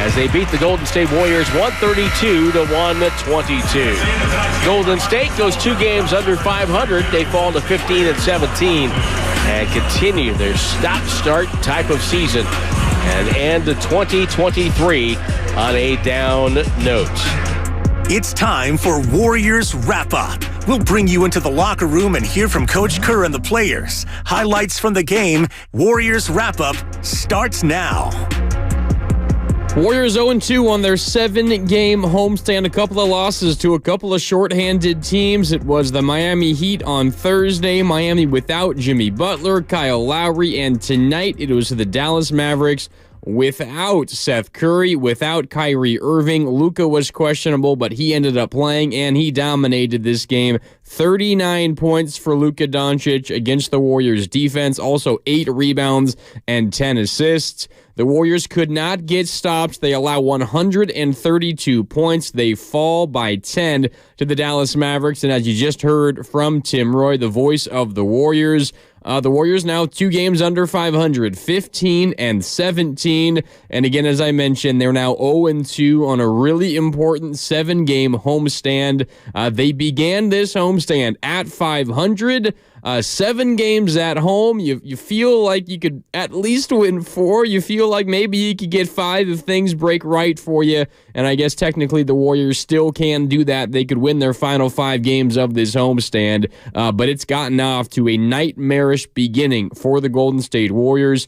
as they beat the Golden State Warriors 132-122. Golden State goes 2 games under 500. They fall to 15-17 and continue their stop-start type of season and end 2023 on a down note. It's time for Warriors Wrap-Up. We'll bring you into the locker room and hear from Coach Kerr and the players. Highlights from the game. Warriors Wrap-Up starts now. Warriors 0-2 on their 7-game homestand. A couple of losses to a couple of shorthanded teams. It was the Miami Heat on Thursday. Miami without Jimmy Butler, Kyle Lowry, and tonight it was the Dallas Mavericks without Seth Curry, without Kyrie Irving. Luka was questionable, but he ended up playing, and he dominated this game. 39 points for Luka Doncic against the Warriors defense. Also 8 rebounds and 10 assists. The Warriors could not get stopped. They allow 132 points. They fall by 10 to the Dallas Mavericks. And as you just heard from Tim Roy, the voice of the Warriors now 2 games under 500, 15-17. And again, as I mentioned, they're now 0-2 on a really important 7-game homestand. They began this homestand at 500. 7 games at home. You feel like you could at least win 4. You feel like maybe you could get 5 if things break right for you. And I guess technically the Warriors still can do that. They could win their final 5 games of this homestand. But it's gotten off to a nightmarish beginning for the Golden State Warriors.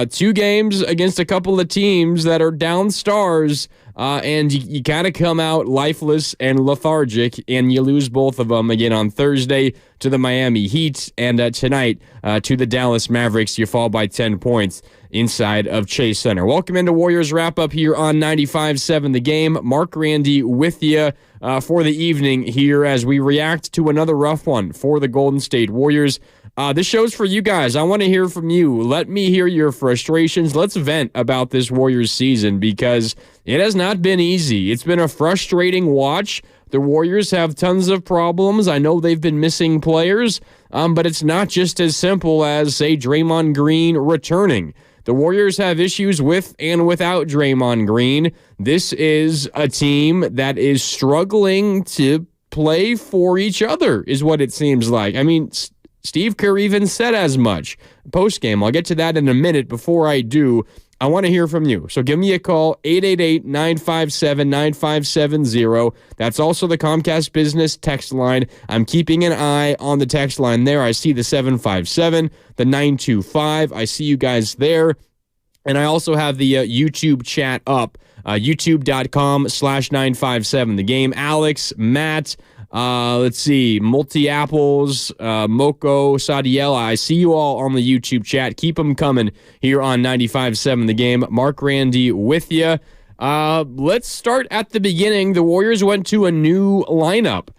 2 games against a couple of teams that are down stars, and you kind of come out lifeless and lethargic, and you lose both of them again on Thursday to the Miami Heat, and tonight to the Dallas Mavericks. You fall by 10 points inside of Chase Center. Welcome into Warriors Wrap-Up here on 95.7 The Game. Mark Randy with you for the evening here as we react to another rough one for the Golden State Warriors. This show's for you guys. I want to hear from you. Let me hear your frustrations. Let's vent about this Warriors season because it has not been easy. It's been a frustrating watch. The Warriors have tons of problems. I know they've been missing players, but it's not just as simple as, say, Draymond Green returning. The Warriors have issues with and without Draymond Green. This is a team that is struggling to play for each other, is what it seems like. I mean, Steve Kerr even said as much post-game. I'll get to that in a minute. Before I do, I want to hear from you. So give me a call, 888-957-9570. That's also the Comcast Business text line. I'm keeping an eye on the text line there. I see the 757, the 925. I see you guys there. And I also have the YouTube chat up, youtube.com/957 The Game. Alex, Matt, let's see, Multi-Apples, Moko, Sadiela. I see you all on the YouTube chat. Keep them coming here on 95.7 The Game. Mark Randy with you. Let's start at the beginning. The Warriors went to a new lineup.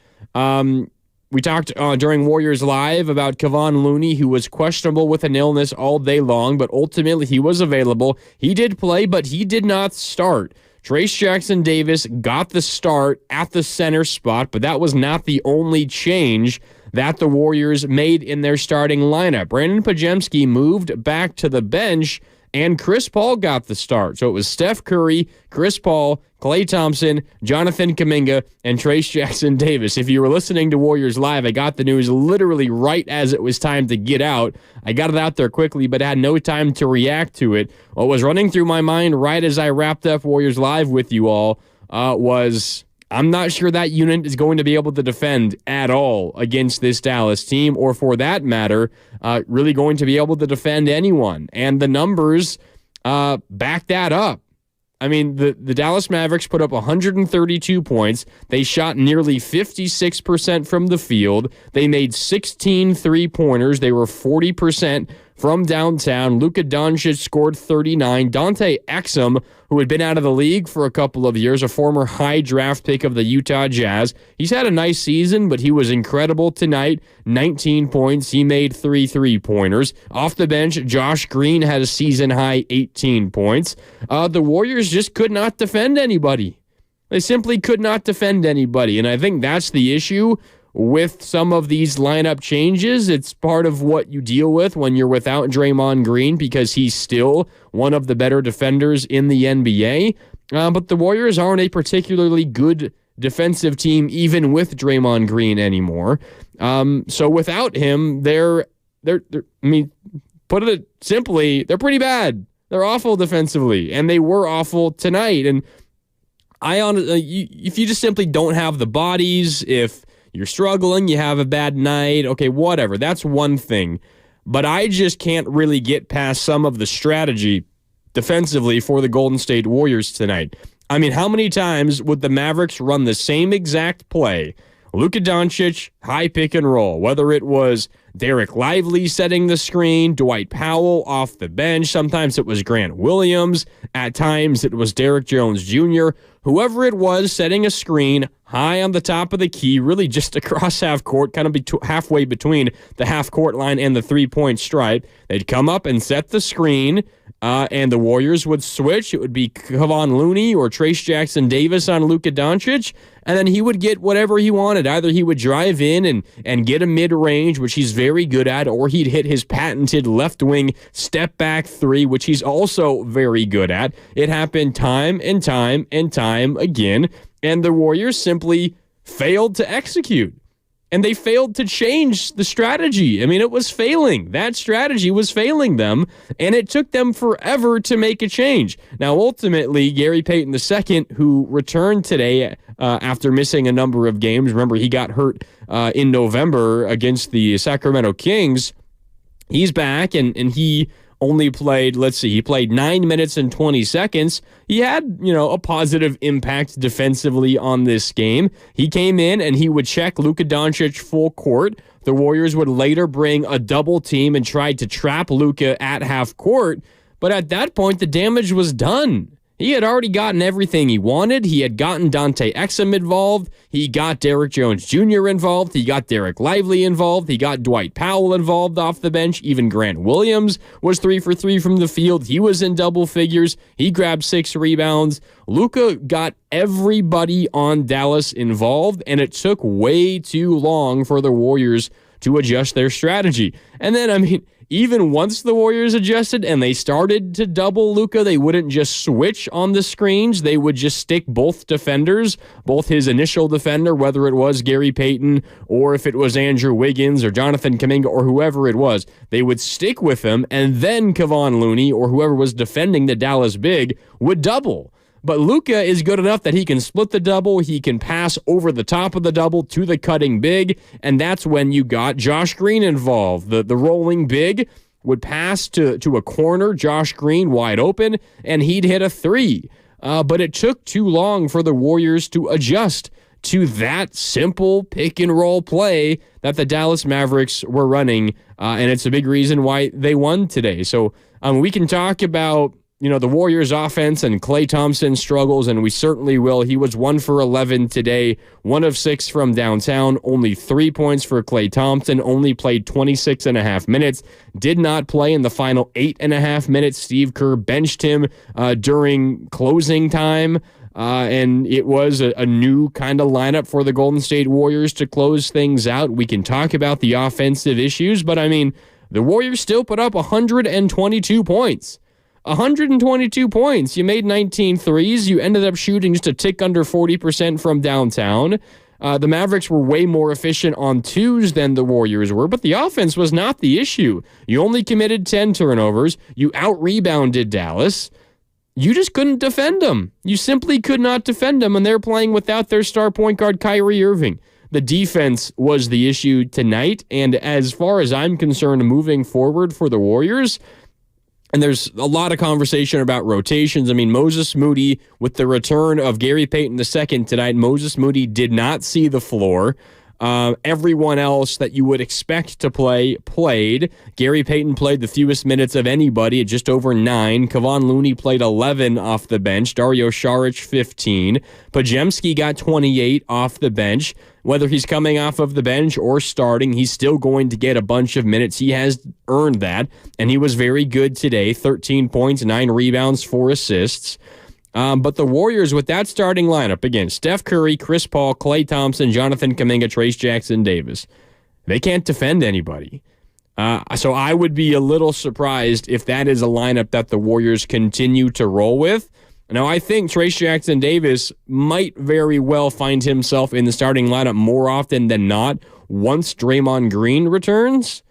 We talked during Warriors Live about Kevon Looney, who was questionable with an illness all day long, but ultimately he was available. He did play, but he did not start. Trayce Jackson-Davis got the start at the center spot, but that was not the only change that the Warriors made in their starting lineup. Brandon Podziemski moved back to the bench, and Chris Paul got the start. So it was Steph Curry, Chris Paul, Klay Thompson, Jonathan Kuminga, and Trayce Jackson-Davis. If you were listening to Warriors Live, I got the news literally right as it was time to get out. I got it out there quickly, but had no time to react to it. What was running through my mind right as I wrapped up Warriors Live with you all was, I'm not sure that unit is going to be able to defend at all against this Dallas team, or for that matter, really going to be able to defend anyone. And the numbers back that up. I mean, the Dallas Mavericks put up 132 points. They shot nearly 56% from the field. They made 16 three-pointers. They were 40% from downtown. Luka Doncic scored 39. Dante Exum, who had been out of the league for a couple of years, a former high draft pick of the Utah Jazz. He's had a nice season, but he was incredible tonight. 19 points. He made 3 three-pointers. Off the bench, Josh Green had a season-high 18 points. The Warriors just could not defend anybody. They simply could not defend anybody, and I think that's the issue with some of these lineup changes. It's part of what you deal with when you're without Draymond Green, because he's still one of the better defenders in the NBA. But the Warriors aren't a particularly good defensive team, even with Draymond Green anymore. So without him, they're I mean, put it simply, they're pretty bad. They're awful defensively, and they were awful tonight. And I honestly, if you just simply don't have the bodies, if you're struggling, you have a bad night, okay, whatever. That's one thing. But I just can't really get past some of the strategy defensively for the Golden State Warriors tonight. I mean, how many times would the Mavericks run the same exact play? Luka Doncic, high pick and roll, whether it was Derek Lively setting the screen, Dwight Powell off the bench, sometimes it was Grant Williams, at times it was Derek Jones Jr., whoever it was setting a screen high on the top of the key, really just across half court, kind of halfway between the half court line and the three-point stripe. They'd come up and set the screen, and the Warriors would switch. It would be Kevon Looney or Trayce Jackson-Davis on Luka Doncic, and then he would get whatever he wanted. Either he would drive in and get a mid-range, which he's very good at, or he'd hit his patented left-wing step-back three, which he's also very good at. It happened time and time and time again, and the Warriors simply failed to execute. And they failed to change the strategy. I mean, it was failing. That strategy was failing them, and it took them forever to make a change. Now, ultimately, Gary Payton II, who returned today after missing a number of games, remember, he got hurt in November against the Sacramento Kings, he's back, and he only played, he played 9 minutes and 20 seconds. He had, a positive impact defensively on this game. He came in and he would check Luka Doncic full court. The Warriors would later bring a double team and try to trap Luka at half court. But at that point, the damage was done. He had already gotten everything he wanted. He had gotten Dante Exum involved. He got Derrick Jones Jr. involved. He got Derek Lively involved. He got Dwight Powell involved off the bench. Even Grant Williams was 3 for 3 from the field. He was in double figures. He grabbed 6 rebounds. Luka got everybody on Dallas involved, and it took way too long for the Warriors to adjust their strategy. And then, even once the Warriors adjusted and they started to double Luka, they wouldn't just switch on the screens. They would just stick both defenders, both his initial defender, whether it was Gary Payton or if it was Andrew Wiggins or Jonathan Kuminga or whoever it was. They would stick with him, and then Kevon Looney or whoever was defending the Dallas big would double. But Luka is good enough that he can split the double, he can pass over the top of the double to the cutting big, and that's when you got Josh Green involved. The rolling big would pass to a corner, Josh Green wide open, and he'd hit a 3. But it took too long for the Warriors to adjust to that simple pick-and-roll play that the Dallas Mavericks were running, and it's a big reason why they won today. So we can talk about the Warriors offense and Klay Thompson's struggles, and we certainly will. He was 1 for 11 today, 1 of 6 from downtown, only 3 points for Klay Thompson, only played 26 and a half minutes, did not play in the final 8.5 minutes. Steve Kerr benched him during closing time, and it was a new kind of lineup for the Golden State Warriors to close things out. We can talk about the offensive issues, but the Warriors still put up 122 points. 122 points. You made 19 threes. You ended up shooting just a tick under 40% from downtown. The Mavericks were way more efficient on twos than the Warriors were, but the offense was not the issue. You only committed 10 turnovers. You out-rebounded Dallas. You just couldn't defend them. You simply could not defend them, and they're playing without their star point guard, Kyrie Irving. The defense was the issue tonight, and as far as I'm concerned, moving forward for the Warriors, and there's a lot of conversation about rotations. Moses Moody, with the return of Gary Payton II tonight, Moses Moody did not see the floor. Everyone else that you would expect to play played. Gary Payton played the fewest minutes of anybody at just over 9. Kevon Looney played 11 off the bench. Dario Saric 15. Podziemski got 28 off the bench. Whether he's coming off of the bench or starting, he's still going to get a bunch of minutes. He has earned that, and he was very good today. 13 points, 9 rebounds, 4 assists. But the Warriors, with that starting lineup, again, Steph Curry, Chris Paul, Klay Thompson, Jonathan Kuminga, Trayce Jackson-Davis, they can't defend anybody. So I would be a little surprised if that is a lineup that the Warriors continue to roll with. Now, I think Trayce Jackson-Davis might very well find himself in the starting lineup more often than not once Draymond Green returns.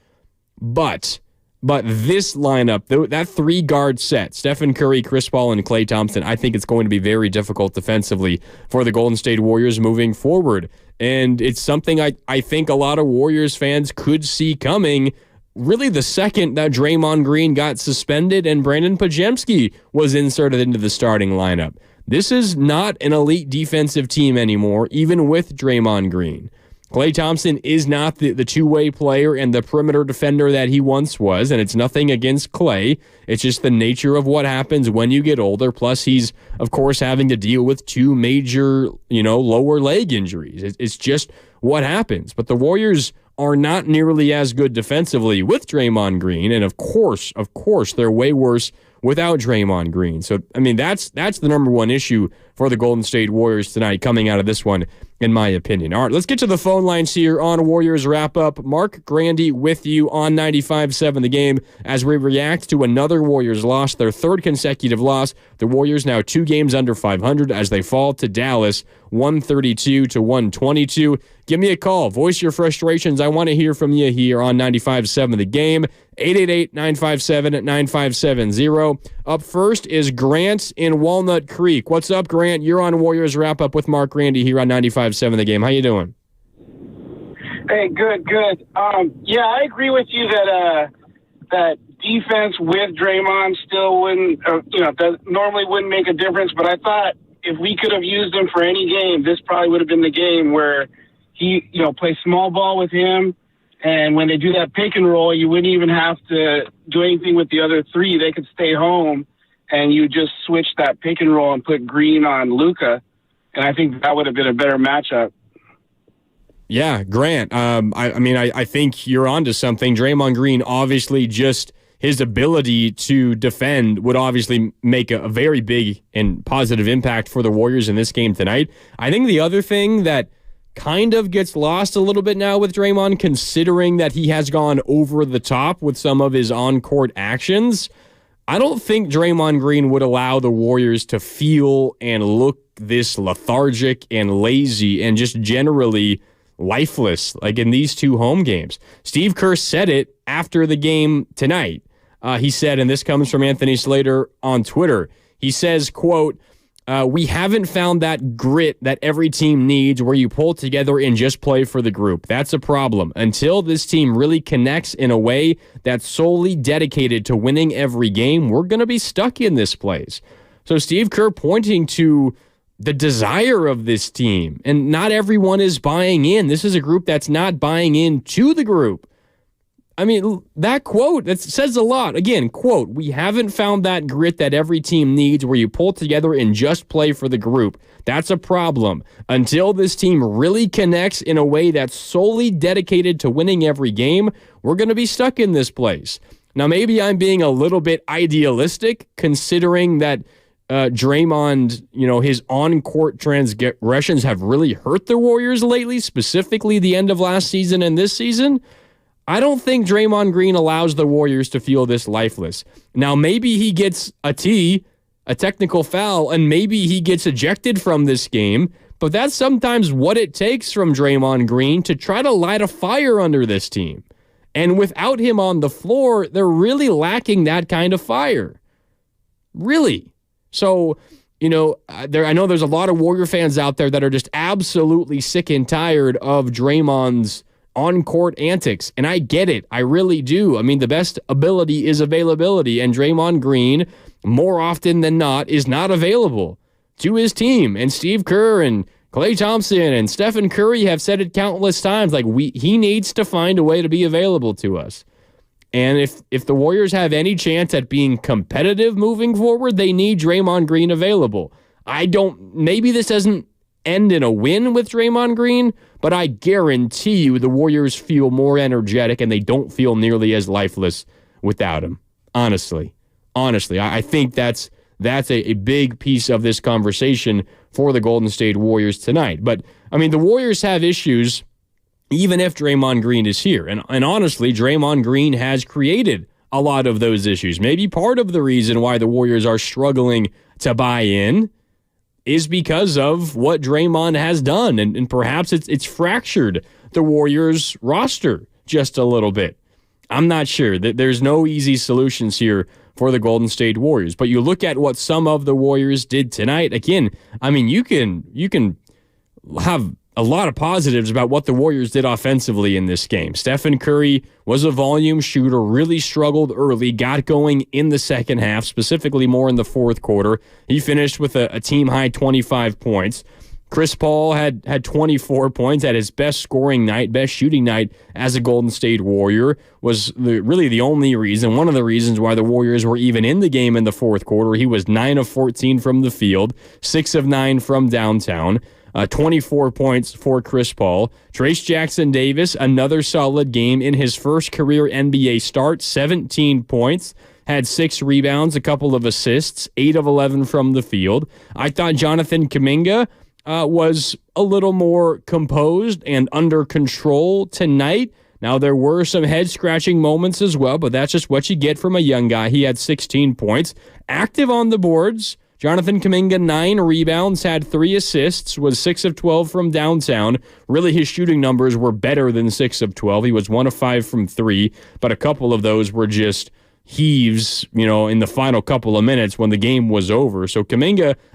But this lineup, that 3-guard set, Stephen Curry, Chris Paul, and Klay Thompson, I think it's going to be very difficult defensively for the Golden State Warriors moving forward. And it's something I think a lot of Warriors fans could see coming really the second that Draymond Green got suspended and Brandon Podziemski was inserted into the starting lineup. This is not an elite defensive team anymore, even with Draymond Green. Klay Thompson is not the two-way player and the perimeter defender that he once was, and it's nothing against Klay. It's just the nature of what happens when you get older. Plus, he's, of course, having to deal with 2 major, lower leg injuries. It's just what happens. But the Warriors are not nearly as good defensively with Draymond Green, and of course, they're way worse without Draymond Green. So, that's the number one issue for the Golden State Warriors tonight coming out of this one, in my opinion. All right, let's get to the phone lines here on Warriors Wrap-Up. Mark Grandy with you on 95.7 The Game as we react to another Warriors loss, their 3rd consecutive loss. The Warriors now 2 games under 500 as they fall to Dallas, 132-122. Give me a call. Voice your frustrations. I want to hear from you here on 95.7 The Game. 888-957-9570. Up first is Grant in Walnut Creek. What's up, Grant? You're on Warriors Wrap-Up with Mark Grandy here on 95.7 The Game. How you doing? Hey, good. I agree with you that defense with Draymond still wouldn't, that normally wouldn't make a difference. But I thought if we could have used him for any game, this probably would have been the game where he, play small ball with him. And when they do that pick and roll, you wouldn't even have to do anything with the other three. They could stay home, and you just switch that pick and roll and put Green on Luka. And I think that would have been a better matchup. Yeah, Grant. I think you're onto something. Draymond Green, obviously, just his ability to defend would obviously make a very big and positive impact for the Warriors in this game tonight. I think the other thing that kind of gets lost a little bit now with Draymond, considering that he has gone over the top with some of his on-court actions, I don't think Draymond Green would allow the Warriors to feel and look this lethargic and lazy and just generally lifeless like in these two home games. Steve Kerr said it after the game tonight. He said, and this comes from Anthony Slater on Twitter, he says, quote, we haven't found that grit that every team needs where you pull together and just play for the group. That's a problem. Until this team really connects in a way that's solely dedicated to winning every game, we're going to be stuck in this place. So Steve Kerr pointing to the desire of this team, and not everyone is buying in. This is a group that's not buying into the group. I mean, that quote, that says a lot. Again, quote, we haven't found that grit that every team needs where you pull together and just play for the group. That's a problem. Until this team really connects in a way that's solely dedicated to winning every game, we're going to be stuck in this place. Now, maybe I'm being a little bit idealistic considering that Draymond, his on-court transgressions have really hurt the Warriors lately, specifically the end of last season and this season. I don't think Draymond Green allows the Warriors to feel this lifeless. Now, maybe he gets a technical foul, and maybe he gets ejected from this game, but that's sometimes what it takes from Draymond Green to try to light a fire under this team. And without him on the floor, they're really lacking that kind of fire. Really. So, I know there's a lot of Warrior fans out there that are just absolutely sick and tired of Draymond's on-court antics, and I get it. I really do. I mean, the best ability is availability, and Draymond Green, more often than not, is not available to his team. And Steve Kerr and Klay Thompson and Stephen Curry have said it countless times, like, he needs to find a way to be available to us. And if the Warriors have any chance at being competitive moving forward, they need Draymond Green available. Maybe this doesn't end in a win with Draymond Green, but I guarantee you the Warriors feel more energetic and they don't feel nearly as lifeless without him. Honestly, I think that's a big piece of this conversation for the Golden State Warriors tonight. But, I mean, the Warriors have issues even if Draymond Green is here. And honestly, Draymond Green has created a lot of those issues. Maybe part of the reason why the Warriors are struggling to buy in is because of what Draymond has done. And perhaps it's fractured the Warriors roster just a little bit. I'm not sure. There's no easy solutions here for the Golden State Warriors. But you look at what some of the Warriors did tonight. Again, I mean, you can have a lot of positives about what the Warriors did offensively in this game. Stephen Curry was a volume shooter, really struggled early, got going in the second half, specifically more in the fourth quarter. He finished with a team-high 25 points. Chris Paul had 24 points, had his best scoring night, best shooting night as a Golden State Warrior, was really the only reason, one of the reasons why the Warriors were even in the game in the fourth quarter. He was 9 of 14 from the field, 6 of 9 from downtown. 24 points for Chris Paul. Trace Jackson Davis, another solid game in his first career NBA start, 17 points, had 6 rebounds, a couple of assists, 8 of 11 from the field. I thought Jonathan Kuminga was a little more composed and under control tonight. Now, there were some head-scratching moments as well, but that's just what you get from a young guy. He had 16 points. Active on the boards. Jonathan Kuminga, 9 rebounds, had 3 assists, was 6 of 12 from downtown. Really, his shooting numbers were better than 6 of 12. He was 1 of 5 from 3, but a couple of those were just heaves, in the final couple of minutes when the game was over. So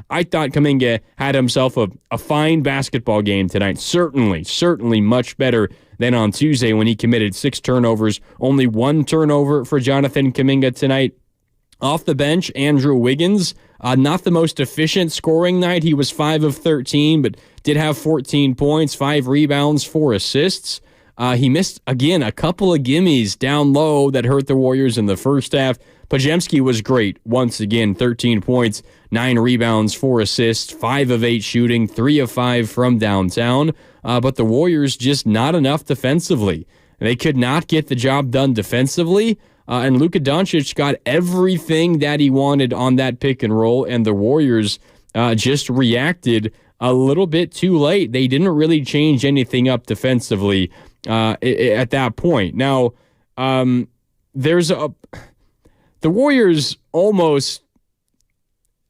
I thought Kuminga had himself a fine basketball game tonight. Certainly much better than on Tuesday when he committed 6 turnovers. Only 1 turnover for Jonathan Kuminga tonight. Off the bench, Andrew Wiggins, not the most efficient scoring night. He was 5 of 13, but did have 14 points, 5 rebounds, 4 assists. He missed, again, a couple of gimmies down low that hurt the Warriors in the first half. Podziemski was great. Once again, 13 points, 9 rebounds, 4 assists, 5 of 8 shooting, 3 of 5 from downtown. But the Warriors just not enough defensively. They could not get the job done defensively. And Luka Doncic got everything that he wanted on that pick and roll, and the Warriors just reacted a little bit too late. They didn't really change anything up defensively at that point. Now, the Warriors almost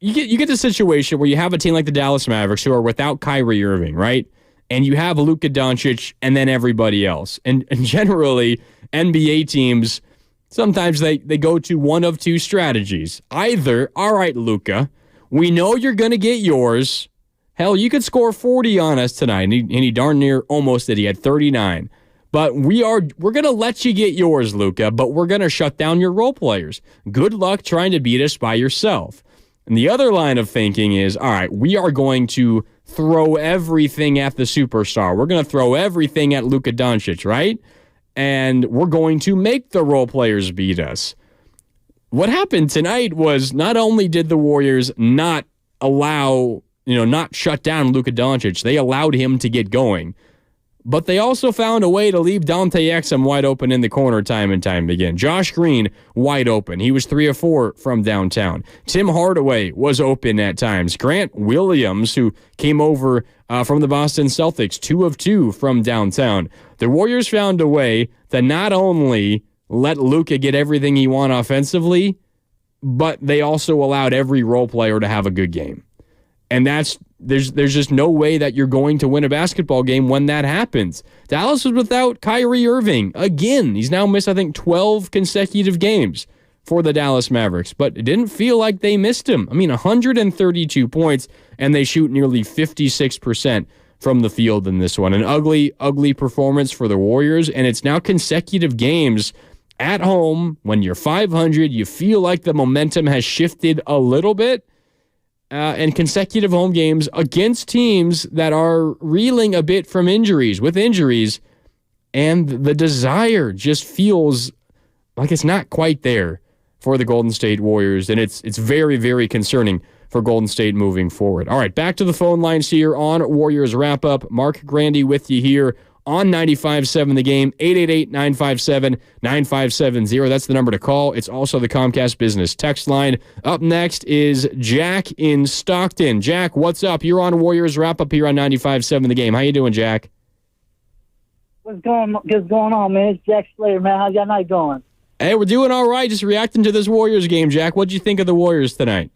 you get the situation where you have a team like the Dallas Mavericks who are without Kyrie Irving, right? And you have Luka Doncic and then everybody else. And generally, NBA teams, sometimes they go to one of two strategies. Either, all right, Luka, we know you're going to get yours. Hell, you could score 40 on us tonight. And he darn near almost did. He had 39. But we're going to let you get yours, Luka, but we're going to shut down your role players. Good luck trying to beat us by yourself. And the other line of thinking is, all right, we are going to throw everything at the superstar. We're going to throw everything at Luka Doncic, right? And we're going to make the role players beat us. What happened tonight was not only did the Warriors not not shut down Luka Doncic, they allowed him to get going. But they also found a way to leave Dante Exum wide open in the corner time and time again. Josh Green, wide open. He was 3 of 4 from downtown. Tim Hardaway was open at times. Grant Williams, who came over from the Boston Celtics, 2 of 2 from downtown. The Warriors found a way to not only let Luka get everything he wanted offensively, but they also allowed every role player to have a good game. And there's just no way that you're going to win a basketball game when that happens. Dallas was without Kyrie Irving. Again, he's now missed, I think, 12 consecutive games for the Dallas Mavericks. But it didn't feel like they missed him. I mean, 132 points, and they shoot nearly 56% from the field in this one. An ugly, ugly performance for the Warriors, and it's now consecutive games at home. When you're 500, you feel like the momentum has shifted a little bit. And consecutive home games against teams that are reeling a bit from injuries, and the desire just feels like it's not quite there for the Golden State Warriors, and it's very, very concerning for Golden State moving forward. All right, back to the phone lines here on Warriors Wrap-Up. Mark Grandy with you here on 95.7 The Game, 888-957-9570. That's the number to call. It's also the Comcast Business text line. Up next is Jack in Stockton. Jack, what's up? You're on Warriors Wrap-Up here on 95.7 The Game. How you doing, Jack? What's going on, man? It's Jack Slater, man. How's your night going? Hey, we're doing all right. Just reacting to this Warriors game, Jack. What'd you think of the Warriors tonight?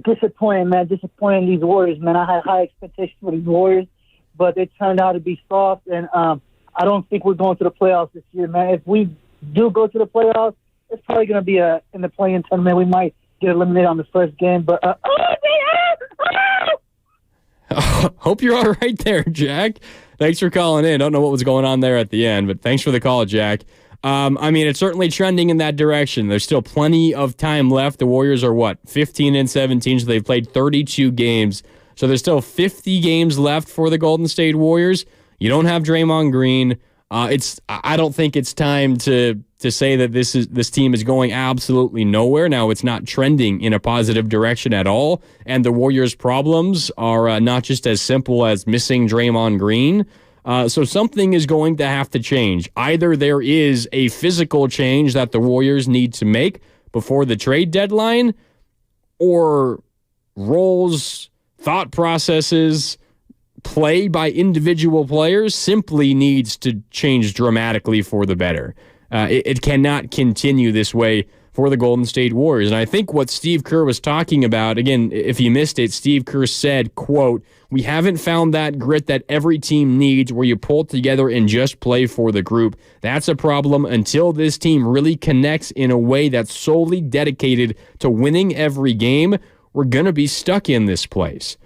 Disappointing, man. Disappointing these Warriors, man. I had high expectations for these Warriors, but they turned out to be soft, and I don't think we're going to the playoffs this year, man. If we do go to the playoffs, it's probably going to be in the play-in tournament. We might get eliminated on the first game, but hope you're all right there, Jack. Thanks for calling in. Don't know what was going on there at the end, but thanks for the call, Jack. It's certainly trending in that direction. There's still plenty of time left. The Warriors are, 15-17, so they've played 32 games. So there's still 50 games left for the Golden State Warriors. You don't have Draymond Green. I don't think it's time to say that this team is going absolutely nowhere. Now, it's not trending in a positive direction at all, and the Warriors' problems are not just as simple as missing Draymond Green. So something is going to have to change. Either there is a physical change that the Warriors need to make before the trade deadline, or roles, thought processes, play by individual players simply needs to change dramatically for the better. It cannot continue this way for the Golden State Warriors. And I think what Steve Kerr was talking about, again, if you missed it, Steve Kerr said, quote, "We haven't found that grit that every team needs where you pull together and just play for the group. That's a problem until this team really connects in a way that's solely dedicated to winning every game. We're going to be stuck in this place."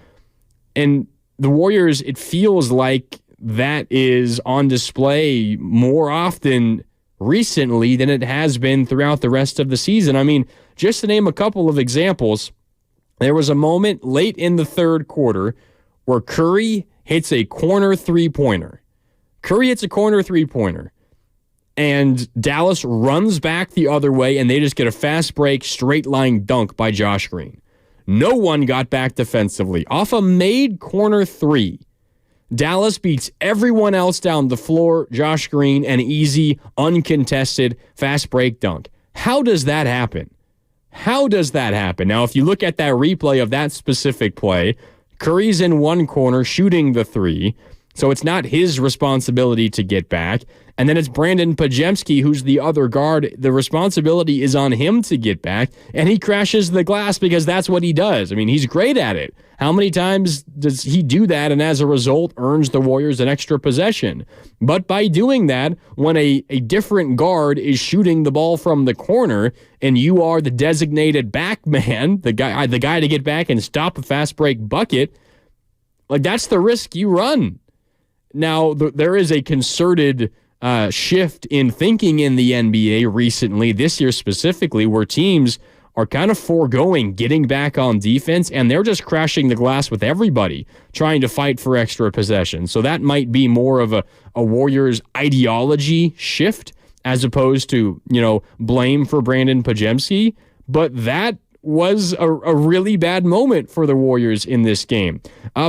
And the Warriors, it feels like that is on display more often recently than it has been throughout the rest of the season. I mean, just to name a couple of examples, there was a moment late in the third quarter where Curry hits a corner three-pointer. And Dallas runs back the other way, and they just get a fast break, straight-line dunk by Josh Green. No one got back defensively. Off a made corner three, Dallas beats everyone else down the floor. Josh Green, an easy, uncontested, fast break dunk. How does that happen? Now, if you look at that replay of that specific play, Curry's in one corner shooting the three, so it's not his responsibility to get back. And then it's Brandon Pajemski, who's the other guard. The responsibility is on him to get back, and he crashes the glass because that's what he does. I mean, he's great at it. How many times does he do that, and as a result earns the Warriors an extra possession? But by doing that, when a different guard is shooting the ball from the corner, and you are the designated back man, the guy to get back and stop a fast break bucket, like that's the risk you run. Now, there is a concerted shift in thinking in the NBA recently, this year specifically, where teams are kind of foregoing getting back on defense, and they're just crashing the glass with everybody, trying to fight for extra possession. So that might be more of a Warriors ideology shift as opposed to, blame for Brandon Pajemski. But that was a really bad moment for the Warriors in this game.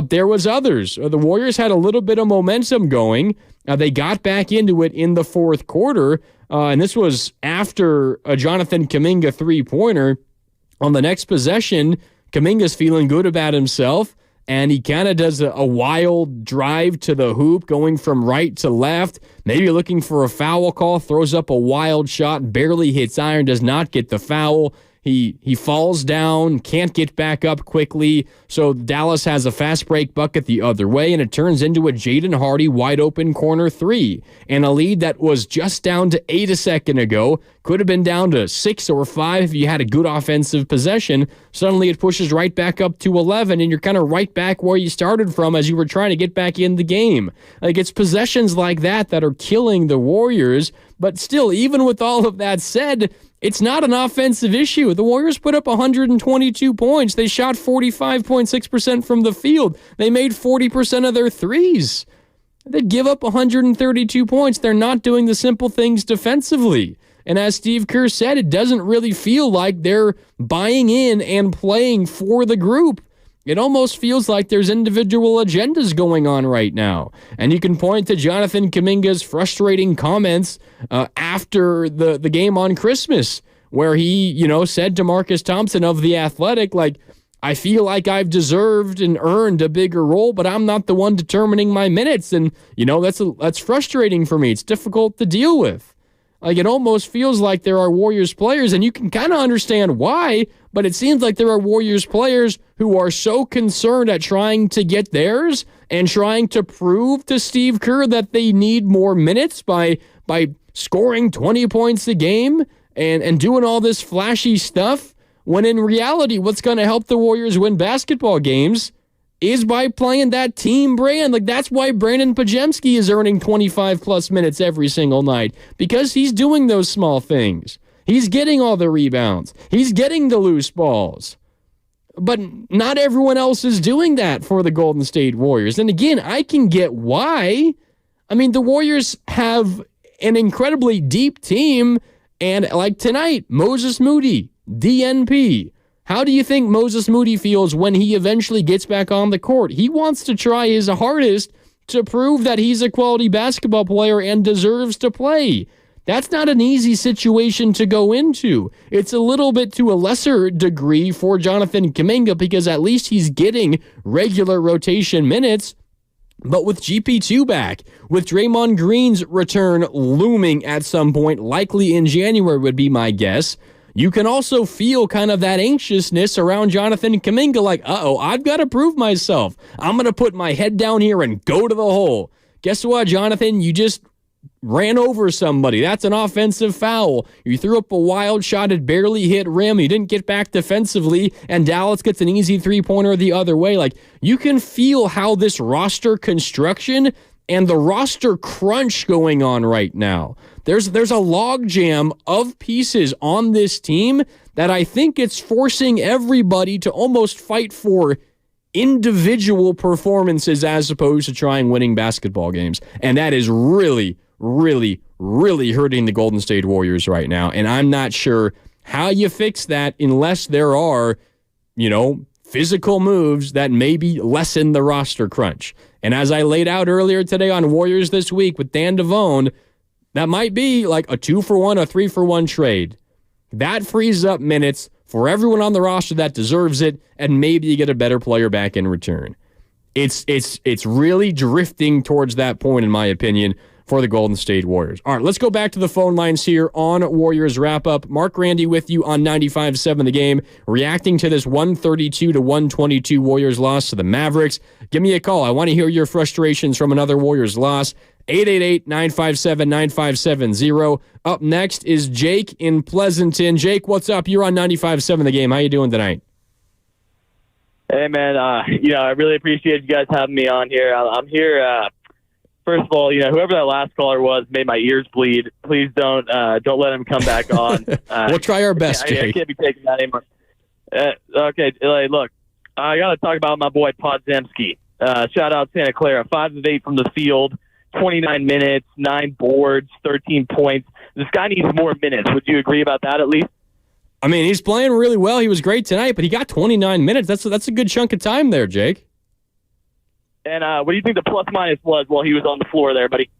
There was others. The Warriors had a little bit of momentum going. They got back into it in the fourth quarter, and this was after a Jonathan Kuminga three-pointer. On the next possession, Kuminga's feeling good about himself, and he kind of does a wild drive to the hoop, going from right to left, maybe looking for a foul call, throws up a wild shot, barely hits iron, does not get the foul. He falls down, can't get back up quickly, so Dallas has a fast break bucket the other way, and it turns into a Jaden Hardy wide-open corner three. And a lead that was just down to 8 a second ago, could have been down to 6 or 5 if you had a good offensive possession. Suddenly it pushes right back up to 11, and you're kind of right back where you started from as you were trying to get back in the game. Like, it's possessions like that that are killing the Warriors, but still, even with all of that said, it's not an offensive issue. The Warriors put up 122 points. They shot 45.6% from the field. They made 40% of their threes. They give up 132 points. They're not doing the simple things defensively. And as Steve Kerr said, it doesn't really feel like they're buying in and playing for the group. It almost feels like there's individual agendas going on right now. And you can point to Jonathan Kuminga's frustrating comments after the game on Christmas, where he, said to Marcus Thompson of The Athletic, like, I feel like I've deserved and earned a bigger role, but I'm not the one determining my minutes. And, that's frustrating for me. It's difficult to deal with. Like, it almost feels like there are Warriors players, and you can kind of understand why, but it seems like there are Warriors players who are so concerned at trying to get theirs and trying to prove to Steve Kerr that they need more minutes by scoring 20 points a game and doing all this flashy stuff, when in reality, what's going to help the Warriors win basketball games is by playing that team brand. Like, that's why Brandon Pajemski is earning 25-plus minutes every single night, because he's doing those small things. He's getting all the rebounds. He's getting the loose balls. But not everyone else is doing that for the Golden State Warriors. And again, I can get why. I mean, the Warriors have an incredibly deep team, and like tonight, Moses Moody, DNP. How do you think Moses Moody feels when he eventually gets back on the court? He wants to try his hardest to prove that he's a quality basketball player and deserves to play. That's not an easy situation to go into. It's a little bit to a lesser degree for Jonathan Kuminga, because at least he's getting regular rotation minutes. But with GP2 back, with Draymond Green's return looming at some point, likely in January would be my guess, you can also feel kind of that anxiousness around Jonathan Kuminga, like, I've got to prove myself. I'm going to put my head down here and go to the hole. Guess what, Jonathan? You just ran over somebody. That's an offensive foul. You threw up a wild shot, it barely hit rim. You didn't get back defensively, and Dallas gets an easy three-pointer the other way. Like, you can feel how this roster construction and the roster crunch going on right now. There's a logjam of pieces on this team that I think it's forcing everybody to almost fight for individual performances as opposed to trying winning basketball games. And that is really, really, really hurting the Golden State Warriors right now. And I'm not sure how you fix that unless there are, physical moves that maybe lessen the roster crunch. And as I laid out earlier today on Warriors This Week with Dan Devone, that might be like a 2-for-1, a 3-for-1 trade. That frees up minutes for everyone on the roster that deserves it, and maybe you get a better player back in return. It's really drifting towards that point, in my opinion, for the Golden State Warriors. All right, let's go back to the phone lines here on Warriors Wrap-Up. Mark Randy with you on 95.7 The Game, reacting to this 132-122 Warriors loss to the Mavericks. Give me a call. I want to hear your frustrations from another Warriors loss. 888-957-9570. Up next is Jake in Pleasanton. Jake, what's up? You're on 95.7 The Game. How you doing tonight? Hey, man. I really appreciate you guys having me on here. I'm here. First of all, whoever that last caller was made my ears bleed. Please don't let him come back on. We'll try our best, Jake. I can't be taking that anymore. Okay, look, I got to talk about my boy Podziemski. Shout out Santa Clara, 5 of 8 from the field, 29 minutes, 9 boards, 13 points. This guy needs more minutes. Would you agree about that at least? I mean, he's playing really well. He was great tonight, but he got 29 minutes. That's a good chunk of time there, Jake. And what do you think the plus-minus was while he was on the floor there, buddy?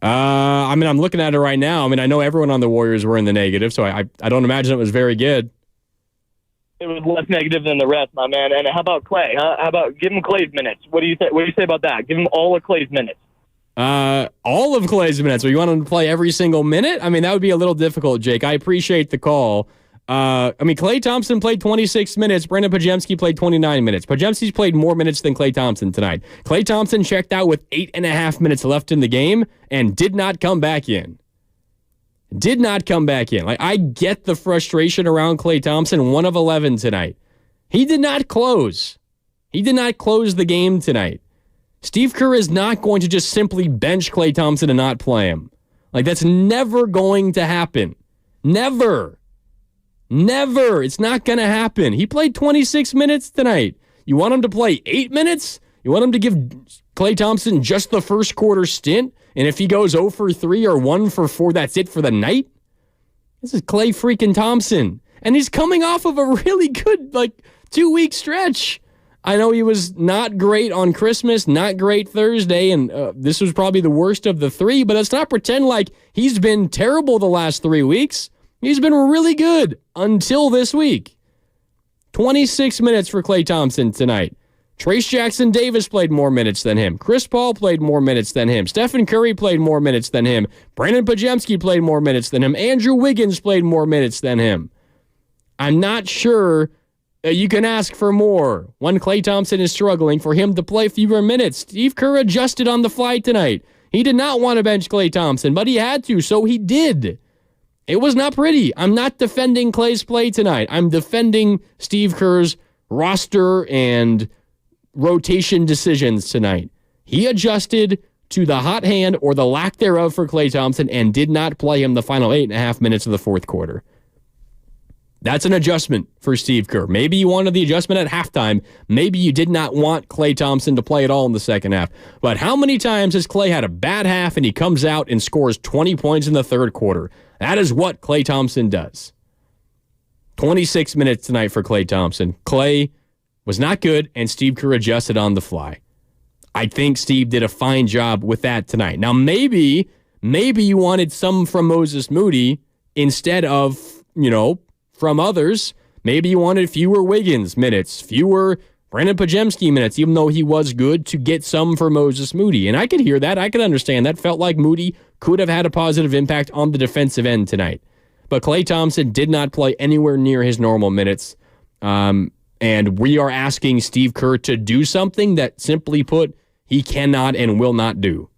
I'm looking at it right now. I know everyone on the Warriors were in the negative, so I don't imagine it was very good. It was less negative than the rest, my man. And how about Clay? Huh? How about give him Clay's minutes? What do you say about that? Give him all of Clay's minutes. All of Clay's minutes. So you want him to play every single minute? That would be a little difficult, Jake. I appreciate the call. Klay Thompson played 26 minutes. Brandon Podziemski played 29 minutes. Podziemski's played more minutes than Klay Thompson tonight. Klay Thompson checked out with 8.5 minutes left in the game and did not come back in. I get the frustration around Klay Thompson, 1 of 11 tonight. He did not close. The game tonight. Steve Kerr is not going to just simply bench Klay Thompson and not play him. That's never going to happen. Never. It's not going to happen. He played 26 minutes tonight. You want him to play 8 minutes? You want him to give Klay Thompson just the first quarter stint? And if he goes 0 for 3 or 1 for 4, that's it for the night? This is Klay freaking Thompson. And he's coming off of a really good, 2-week stretch. I know he was not great on Christmas, not great Thursday, and this was probably the worst of the 3, but let's not pretend like he's been terrible the last 3 weeks. He's been really good until this week. 26 minutes for Klay Thompson tonight. Trace Jackson Davis played more minutes than him. Chris Paul played more minutes than him. Stephen Curry played more minutes than him. Brandon Podziemski played more minutes than him. Andrew Wiggins played more minutes than him. I'm not sure you can ask for more when Klay Thompson is struggling for him to play fewer minutes. Steve Kerr adjusted on the fly tonight. He did not want to bench Klay Thompson, but he had to, so he did. It was not pretty. I'm not defending Klay's play tonight. I'm defending Steve Kerr's roster and rotation decisions tonight. He adjusted to the hot hand or the lack thereof for Klay Thompson and did not play him the final 8.5 minutes of the fourth quarter. That's an adjustment for Steve Kerr. Maybe you wanted the adjustment at halftime. Maybe you did not want Klay Thompson to play at all in the second half. But how many times has Klay had a bad half and he comes out and scores 20 points in the third quarter? That is what Klay Thompson does. 26 minutes tonight for Klay Thompson. Klay was not good, and Steve Kerr adjusted on the fly. I think Steve did a fine job with that tonight. Now, maybe you wanted some from Moses Moody instead of, from others. Maybe you wanted fewer Wiggins minutes, fewer Brandon Podziemski minutes, even though he was good, to get some for Moses Moody. And I could hear that. I could understand that. Felt like Moody could have had a positive impact on the defensive end tonight. But Klay Thompson did not play anywhere near his normal minutes. And we are asking Steve Kerr to do something that, simply put, he cannot and will not do.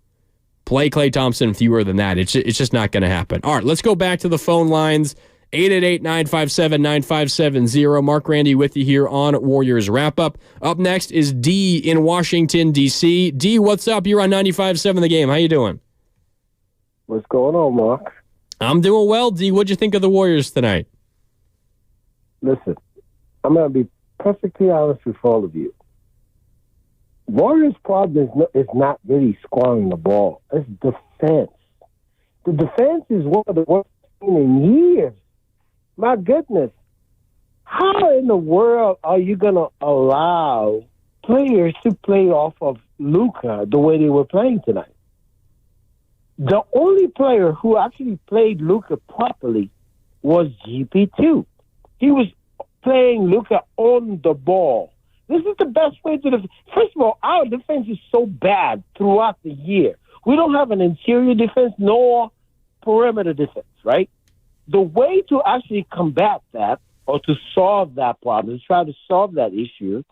Play Klay Thompson fewer than that. It's just not going to happen. All right, let's go back to the phone lines. 888-957-9570. Mark Randy with you here on Warriors Wrap-Up. Up next is D in Washington, D.C. D, what's up? You're on 95.7 The Game. How you doing? What's going on, Mark? I'm doing well, D. What'd you think of the Warriors tonight? Listen, I'm going to be perfectly honest with all of you. Warriors' problem is not really scoring the ball. It's defense. The defense is one of the worst in years. My goodness. How in the world are you going to allow players to play off of Luka the way they were playing tonight? The only player who actually played Luka properly was GP2. He was playing Luka on the ball. This is the best way to First of all, our defense is so bad throughout the year. We don't have an interior defense nor perimeter defense, right? The way to actually combat that or to solve that problem, to try to solve that issue,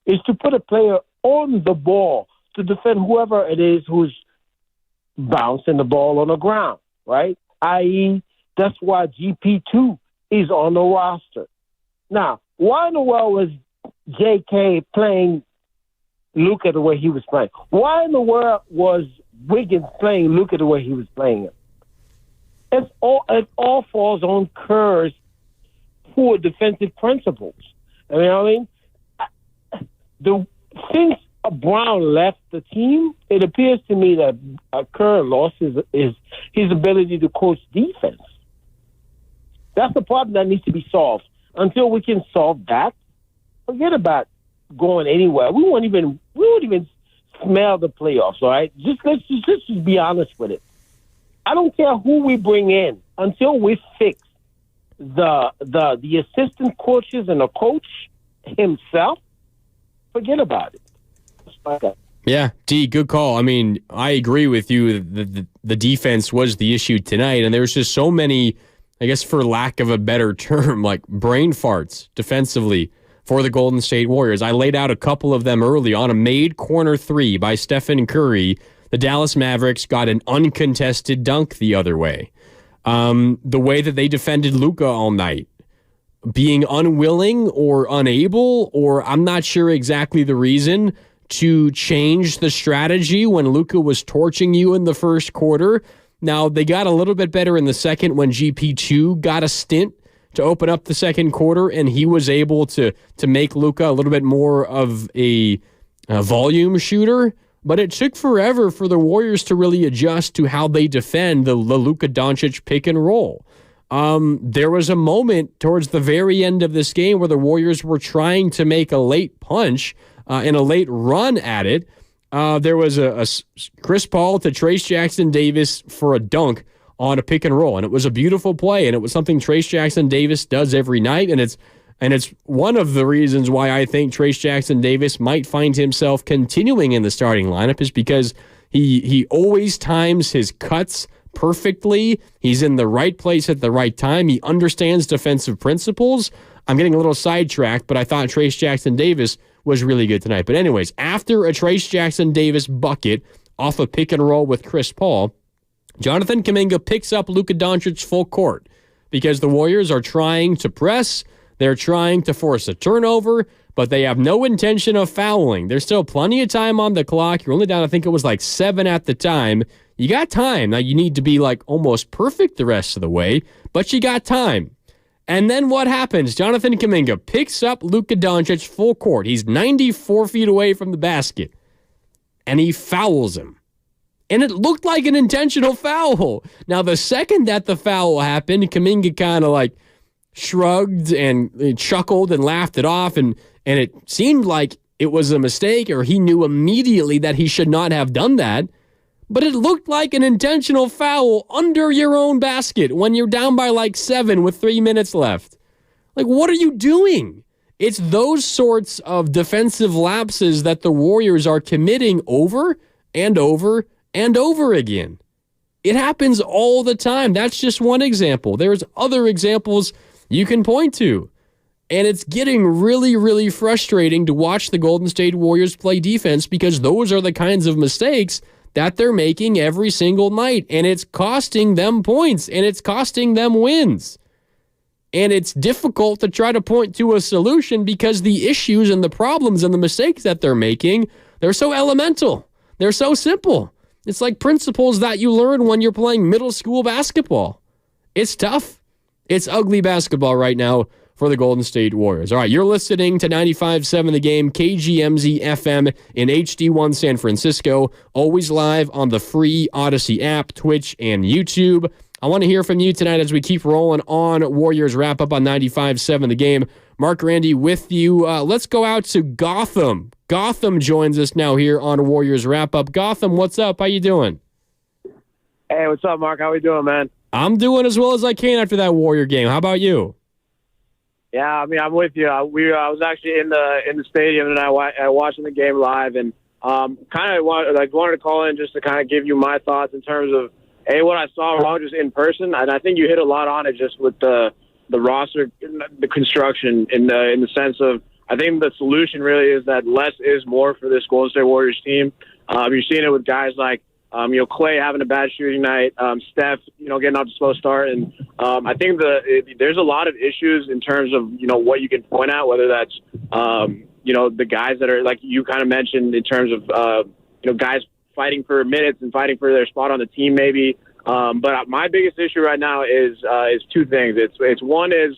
is to put a player on the ball to defend whoever it is who's bouncing the ball on the ground, right? I.e., that's why GP2 is on the roster. Now, why in the world was JK playing Luka the way he was playing? Why in the world was Wiggins playing Luka the way he was playing him? It all falls on Kerr's poor defensive principles. You know what I mean? Since Brown left the team, it appears to me that Kerr lost his ability to coach defense. That's the problem that needs to be solved. Until we can solve that, forget about going anywhere. We won't even smell the playoffs. All right, let's just be honest with it. I don't care who we bring in until we fix the assistant coaches and the coach himself. Forget about it. Yeah, D, good call. I mean, I agree with you. The defense was the issue tonight, and there's just so many, I guess for lack of a better term, like brain farts defensively for the Golden State Warriors. I laid out a couple of them early on. A made corner three by Stephen Curry. The Dallas Mavericks got an uncontested dunk the other way. The way that they defended Luka all night, being unwilling or unable, or I'm not sure exactly the reason, to change the strategy when Luka was torching you in the first quarter. Now, they got a little bit better in the second when GP2 got a stint to open up the second quarter, and he was able to make Luka a little bit more of a volume shooter. But it took forever for the Warriors to really adjust to how they defend the Luka Doncic pick and roll. There was a moment towards the very end of this game where the Warriors were trying to make a late punch and a late run at it. There was a Chris Paul to Trayce Jackson-Davis for a dunk on a pick and roll, and it was a beautiful play, and it was something Trayce Jackson-Davis does every night, and it's one of the reasons why I think Trayce Jackson-Davis might find himself continuing in the starting lineup is because he always times his cuts perfectly. He's in the right place at the right time. He understands defensive principles. I'm getting a little sidetracked, but I thought Trayce Jackson-Davis was really good tonight. But anyways, after a Trayce Jackson-Davis bucket off a pick and roll with Chris Paul, Jonathan Kuminga picks up Luka Doncic full court because the Warriors are trying to press. They're trying to force a turnover, but they have no intention of fouling. There's still plenty of time on the clock. You're only down, I think it was like 7 at the time. You got time. Now, you need to be like almost perfect the rest of the way, but you got time. And then what happens? Jonathan Kuminga picks up Luka Doncic full court. He's 94 feet away from the basket, and he fouls him. And it looked like an intentional foul. Now, the second that the foul happened, Kuminga kind of like shrugged and chuckled and laughed it off, and it seemed like it was a mistake, or he knew immediately that he should not have done that. But it looked like an intentional foul under your own basket when you're down by like 7 with 3 minutes left. Like, what are you doing? It's those sorts of defensive lapses that the Warriors are committing over and over and over again. It happens all the time. That's just one example. There's other examples you can point to. And it's getting really, really frustrating to watch the Golden State Warriors play defense because those are the kinds of mistakes that they're making every single night. And it's costing them points, and it's costing them wins. And it's difficult to try to point to a solution because the issues and the problems and the mistakes that they're making, they're so elemental. They're so simple. It's like principles that you learn when you're playing middle school basketball. It's tough. It's ugly basketball right now for the Golden State Warriors. All right, you're listening to 95.7 The Game, KGMZ FM in HD1 San Francisco, always live on the free Odyssey app, Twitch, and YouTube. I want to hear from you tonight as we keep rolling on Warriors Wrap-Up on 95.7 The Game. Mark Randy with you. Let's go out to Gotham. Gotham joins us now here on Warriors Wrap-Up. Gotham, what's up? How you doing? Hey, what's up, Mark? How we doing, man? I'm doing as well as I can after that Warrior game. How about you? Yeah, I mean, I'm with you. I was actually in the stadium and I watching the game live, and kind of wanted to call in just to kind of give you my thoughts in terms of what I saw wrong just in person, and I think you hit a lot on it just with the roster, the construction in the sense of I think the solution really is that less is more for this Golden State Warriors team. You're seeing it with guys like Clay having a bad shooting night, Steph, getting off to a slow start. And I think there's a lot of issues in terms of, what you can point out, whether that's, the guys that are, like you kind of mentioned, in terms of, guys fighting for minutes and fighting for their spot on the team maybe. But my biggest issue right now is two things. It's one is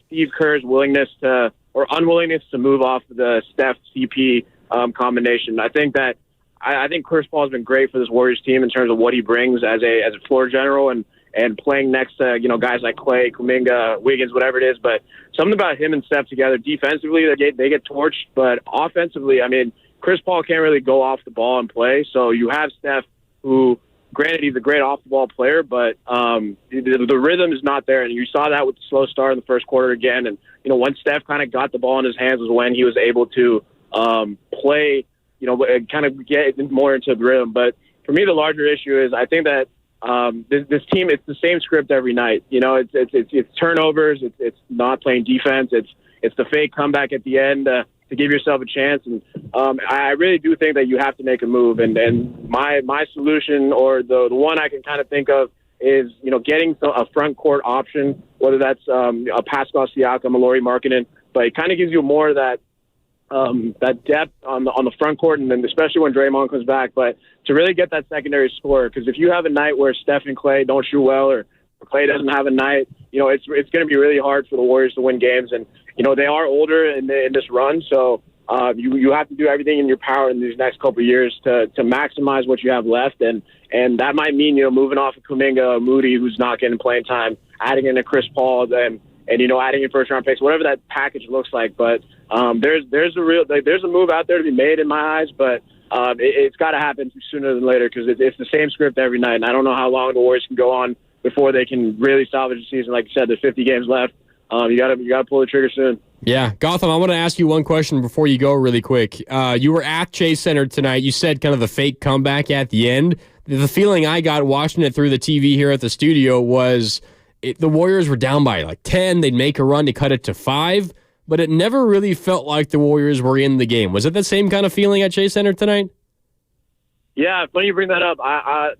Steve Kerr's willingness or unwillingness to move off the Steph CP combination. I think Chris Paul has been great for this Warriors team in terms of what he brings as a floor general and playing next to guys like Clay, Kuminga, Wiggins, whatever it is. But something about him and Steph together defensively, they get torched, but offensively, I mean, Chris Paul can't really go off the ball and play. So you have Steph, who, granted, he's a great off the ball player, but the rhythm is not there, and you saw that with the slow start in the first quarter again. And once Steph kind of got the ball in his hands was when he was able to play. Kind of get more into the rhythm. But for me, the larger issue is I think that this team, it's the same script every night. It's turnovers. It's not playing defense. It's the fake comeback at the end to give yourself a chance. And I really do think that you have to make a move. And my solution, or the one I can kind of think of, is getting a front court option, whether that's a Pascal Siakam, a Lauri Markkanen, but it kind of gives you more of that depth on the front court, and then especially when Draymond comes back. But to really get that secondary score, because if you have a night where Steph and Clay don't shoot well, or Clay doesn't have a night, it's going to be really hard for the Warriors to win games. And they are older in this run, so you have to do everything in your power in these next couple of years to maximize what you have left. And that might mean moving off of Kuminga, Moody, who's not getting playing time, adding in a Chris Paul, and adding in first round picks, whatever that package looks like. But there's a move out there to be made in my eyes, but it's got to happen sooner than later, because it's the same script every night, and I don't know how long the Warriors can go on before they can really salvage the season. Like you said, there's 50 games left. You gotta pull the trigger soon. Yeah, Gotham, I want to ask you one question before you go really quick. You were at Chase Center tonight. You said kind of the fake comeback at the end. The feeling I got watching it through the TV here at the studio was the Warriors were down by like 10. They'd make a run to cut it to 5, but it never really felt like the Warriors were in the game. Was it the same kind of feeling at Chase Center tonight? Yeah, funny you bring that up.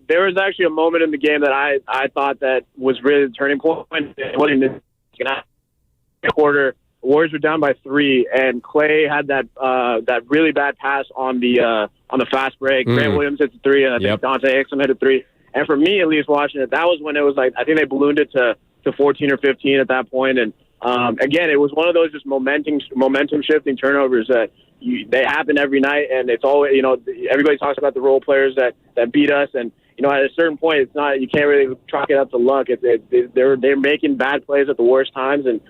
There was actually a moment in the game that I thought that was really the turning point. It wasn't in the quarter. The Warriors were down by 3, and Clay had that really bad pass on the fast break. Grant Williams hit the 3, and I think Dante Exum hit a 3. And for me, at least watching it, that was when it was like, I think they ballooned it to 14 or 15 at that point. And again, it was one of those just momentum shifting turnovers that they happen every night. And it's always, everybody talks about the role players that beat us. And, at a certain point, it's not, you can't really chalk it up to luck. They're making bad plays at the worst times, and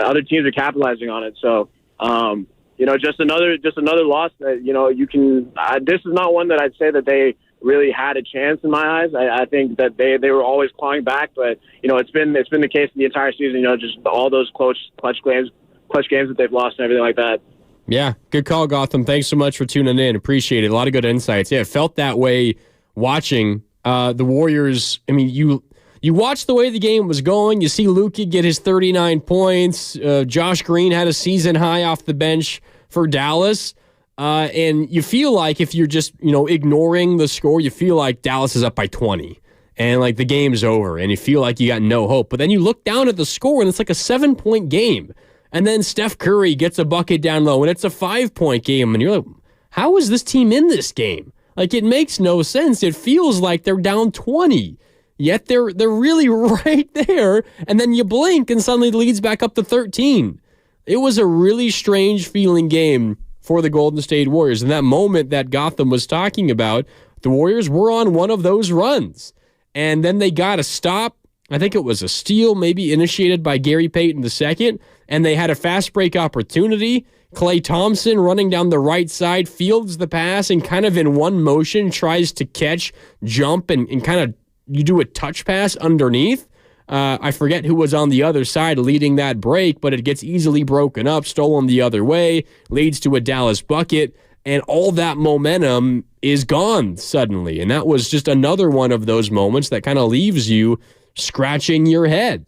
other teams are capitalizing on it. So, just another loss that, you can, this is not one that I'd say that they really had a chance in my eyes. I think that they were always clawing back, but it's been the case the entire season. Just all those clutch games that they've lost and everything like that. Yeah, good call, Gotham. Thanks so much for tuning in. Appreciate it. A lot of good insights. Yeah, it felt that way watching The Warriors, I mean, you watch the way the game was going. You see Luka get his 39 points. Josh Green had a season high off the bench for Dallas. And you feel like if you're just, ignoring the score, you feel like Dallas is up by 20 and like the game's over and you feel like you got no hope. But then you look down at the score and it's like a 7-point game. And then Steph Curry gets a bucket down low and it's a 5-point game. And you're like, how is this team in this game? Like, it makes no sense. It feels like they're down 20. Yet they're really right there. And then you blink and suddenly the lead's back up to 13. It was a really strange feeling game for the Golden State Warriors. And that moment that Gotham was talking about, the Warriors were on one of those runs. And then they got a stop. I think it was a steal, maybe initiated by Gary Payton II. And they had a fast break opportunity. Klay Thompson running down the right side, fields the pass, and kind of in one motion tries to catch, jump, and kind of you do a touch pass underneath. I forget who was on the other side leading that break, but it gets easily broken up, stolen the other way, leads to a Dallas bucket, and all that momentum is gone suddenly. And that was just another one of those moments that kind of leaves you scratching your head.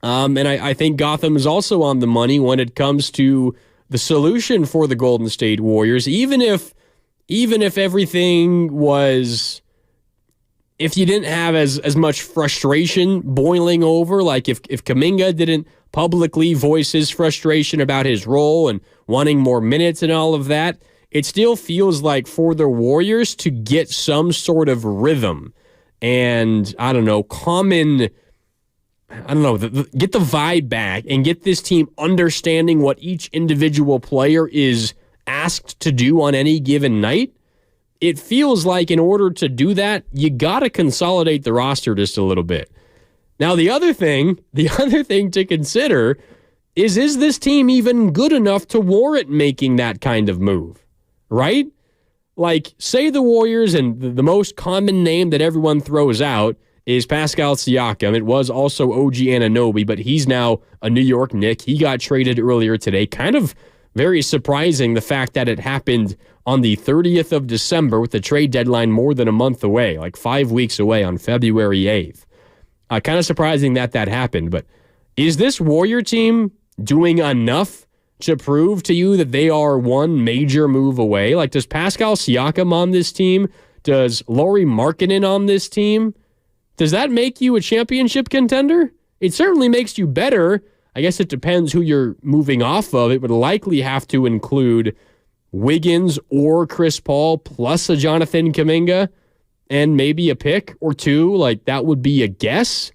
And I think Gotham is also on the money when it comes to the solution for the Golden State Warriors, even if everything was... If you didn't have as much frustration boiling over, like if Kuminga didn't publicly voice his frustration about his role and wanting more minutes and all of that, it still feels like for the Warriors to get some sort of rhythm and, get the vibe back and get this team understanding what each individual player is asked to do on any given night. It feels like in order to do that, you got to consolidate the roster just a little bit. Now, the other thing to consider is this team even good enough to warrant making that kind of move, right? Like, say the Warriors, and the most common name that everyone throws out is Pascal Siakam. It was also OG Anunoby, but he's now a New York Knick. He got traded earlier today. Kind of very surprising, the fact that it happened on the 30th of December with the trade deadline more than a month away, like 5 weeks away on February 8th. Kind of surprising that happened, but is this Warrior team doing enough to prove to you that they are one major move away? Like, does Pascal Siakam on this team, does Lauri Markkanen on this team, does that make you a championship contender? It certainly makes you better. I guess it depends who you're moving off of. It would likely have to include Wiggins or Chris Paul plus a Jonathan Kuminga and maybe a pick or two. Like, that would be a guess.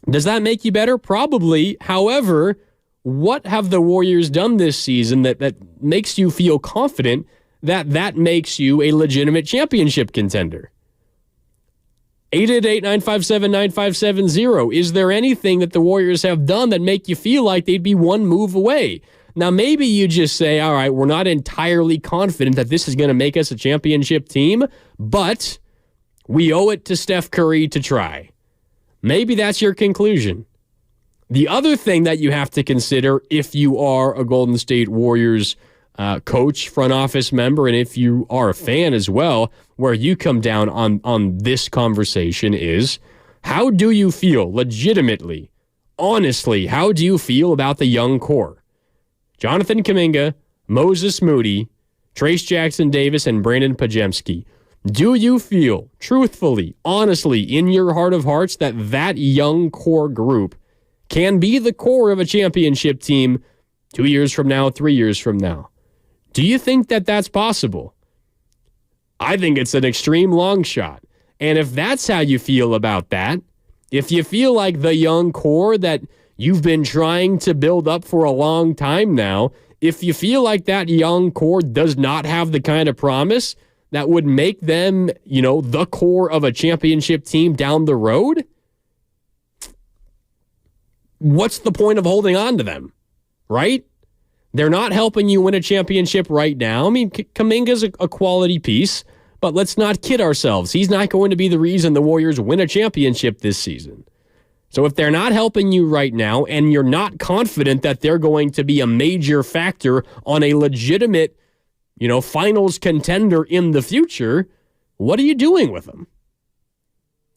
Does that make you better? Probably. However, what have the Warriors done this season that makes you feel confident that makes you a legitimate championship contender? 888-957-9570. Is there anything that the Warriors have done that make you feel like they'd be one move away? Now, maybe you just say, all right, we're not entirely confident that this is going to make us a championship team, but we owe it to Steph Curry to try. Maybe that's your conclusion. The other thing that you have to consider if you are a Golden State Warriors coach, front office member, and if you are a fan as well, where you come down on this conversation is, how do you feel legitimately, honestly, how do you feel about the young core? Jonathan Kuminga, Moses Moody, Trace Jackson Davis, and Brandon Pajemski. Do you feel, truthfully, honestly, in your heart of hearts, that young core group can be the core of a championship team 2 years from now, 3 years from now? Do you think that that's possible? I think it's an extreme long shot. And if that's how you feel about that, if you feel like the young core that you've been trying to build up for a long time now, if you feel like that young core does not have the kind of promise that would make them, the core of a championship team down the road, what's the point of holding on to them, right? They're not helping you win a championship right now. I mean, Kuminga's a quality piece, but let's not kid ourselves. He's not going to be the reason the Warriors win a championship this season. So if they're not helping you right now and you're not confident that they're going to be a major factor on a legitimate, finals contender in the future, what are you doing with them?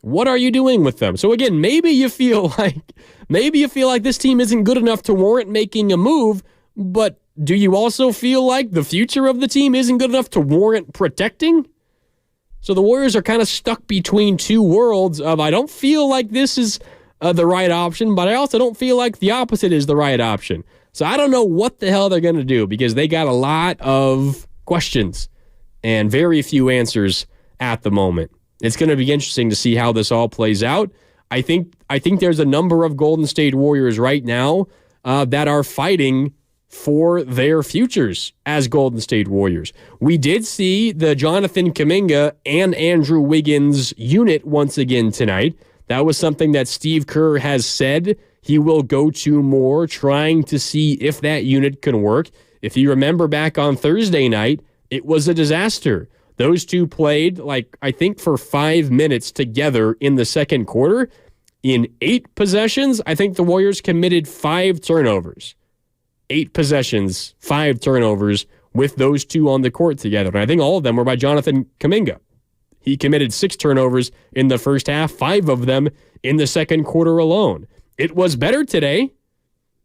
What are you doing with them? So again, maybe you feel like this team isn't good enough to warrant making a move, but do you also feel like the future of the team isn't good enough to warrant protecting? So the Warriors are kind of stuck between two worlds of I don't feel like this is the right option, but I also don't feel like the opposite is the right option. So I don't know what the hell they're going to do because they got a lot of questions and very few answers at the moment. It's going to be interesting to see how this all plays out. I think there's a number of Golden State Warriors right now that are fighting for their futures as Golden State Warriors. We did see the Jonathan Kuminga and Andrew Wiggins unit once again tonight. That was something that Steve Kerr has said he will go to more, trying to see if that unit can work. If you remember back on Thursday night, it was a disaster. Those two played, I think, for 5 minutes together in the second quarter. In 8 possessions, I think the Warriors committed 5 turnovers. 8 possessions, 5 turnovers with those two on the court together. And I think all of them were by Jonathan Kuminga. He committed 6 turnovers in the first half, 5 of them in the second quarter alone. It was better today.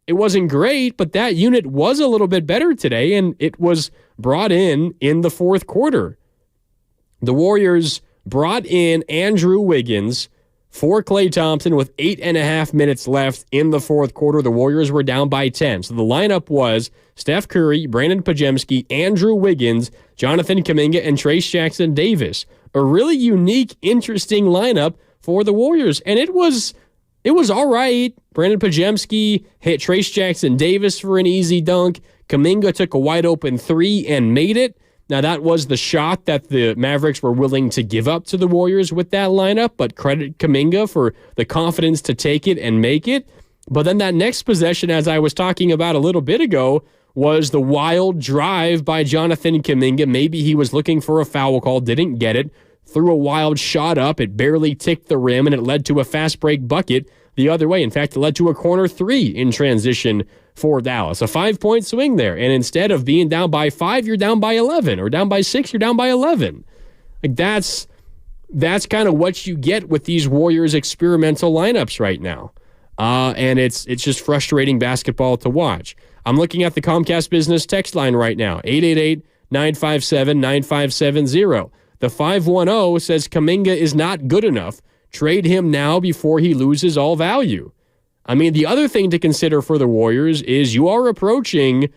It wasn't great, but that unit was a little bit better today, and it was brought in the fourth quarter. The Warriors brought in Andrew Wiggins for Klay Thompson with 8.5 minutes left in the fourth quarter. The Warriors were down by 10. So the lineup was Steph Curry, Brandon Pajemski, Andrew Wiggins, Jonathan Kuminga, and Trayce Jackson-Davis. A really unique, interesting lineup for the Warriors. And it was all right. Brandon Pajemski hit Trayce Jackson-Davis for an easy dunk. Kuminga took a wide-open 3 and made it. Now, that was the shot that the Mavericks were willing to give up to the Warriors with that lineup, but credit Kuminga for the confidence to take it and make it. But then that next possession, as I was talking about a little bit ago, was the wild drive by Jonathan Kuminga. Maybe he was looking for a foul call, didn't get it, threw a wild shot up. It barely ticked the rim, and it led to a fast break bucket the other way. In fact, it led to a corner 3 in transition for Dallas. A 5-point swing there. And instead of being down by 5, you're down by 11. Or down by 6, you're down by 11. That's kind of what you get with these Warriors experimental lineups right now. And it's just frustrating basketball to watch. I'm looking at the Comcast Business text line right now. 888-957-9570. The 510 says Kuminga is not good enough. Trade him now before he loses all value. I mean, the other thing to consider for the Warriors is you are approaching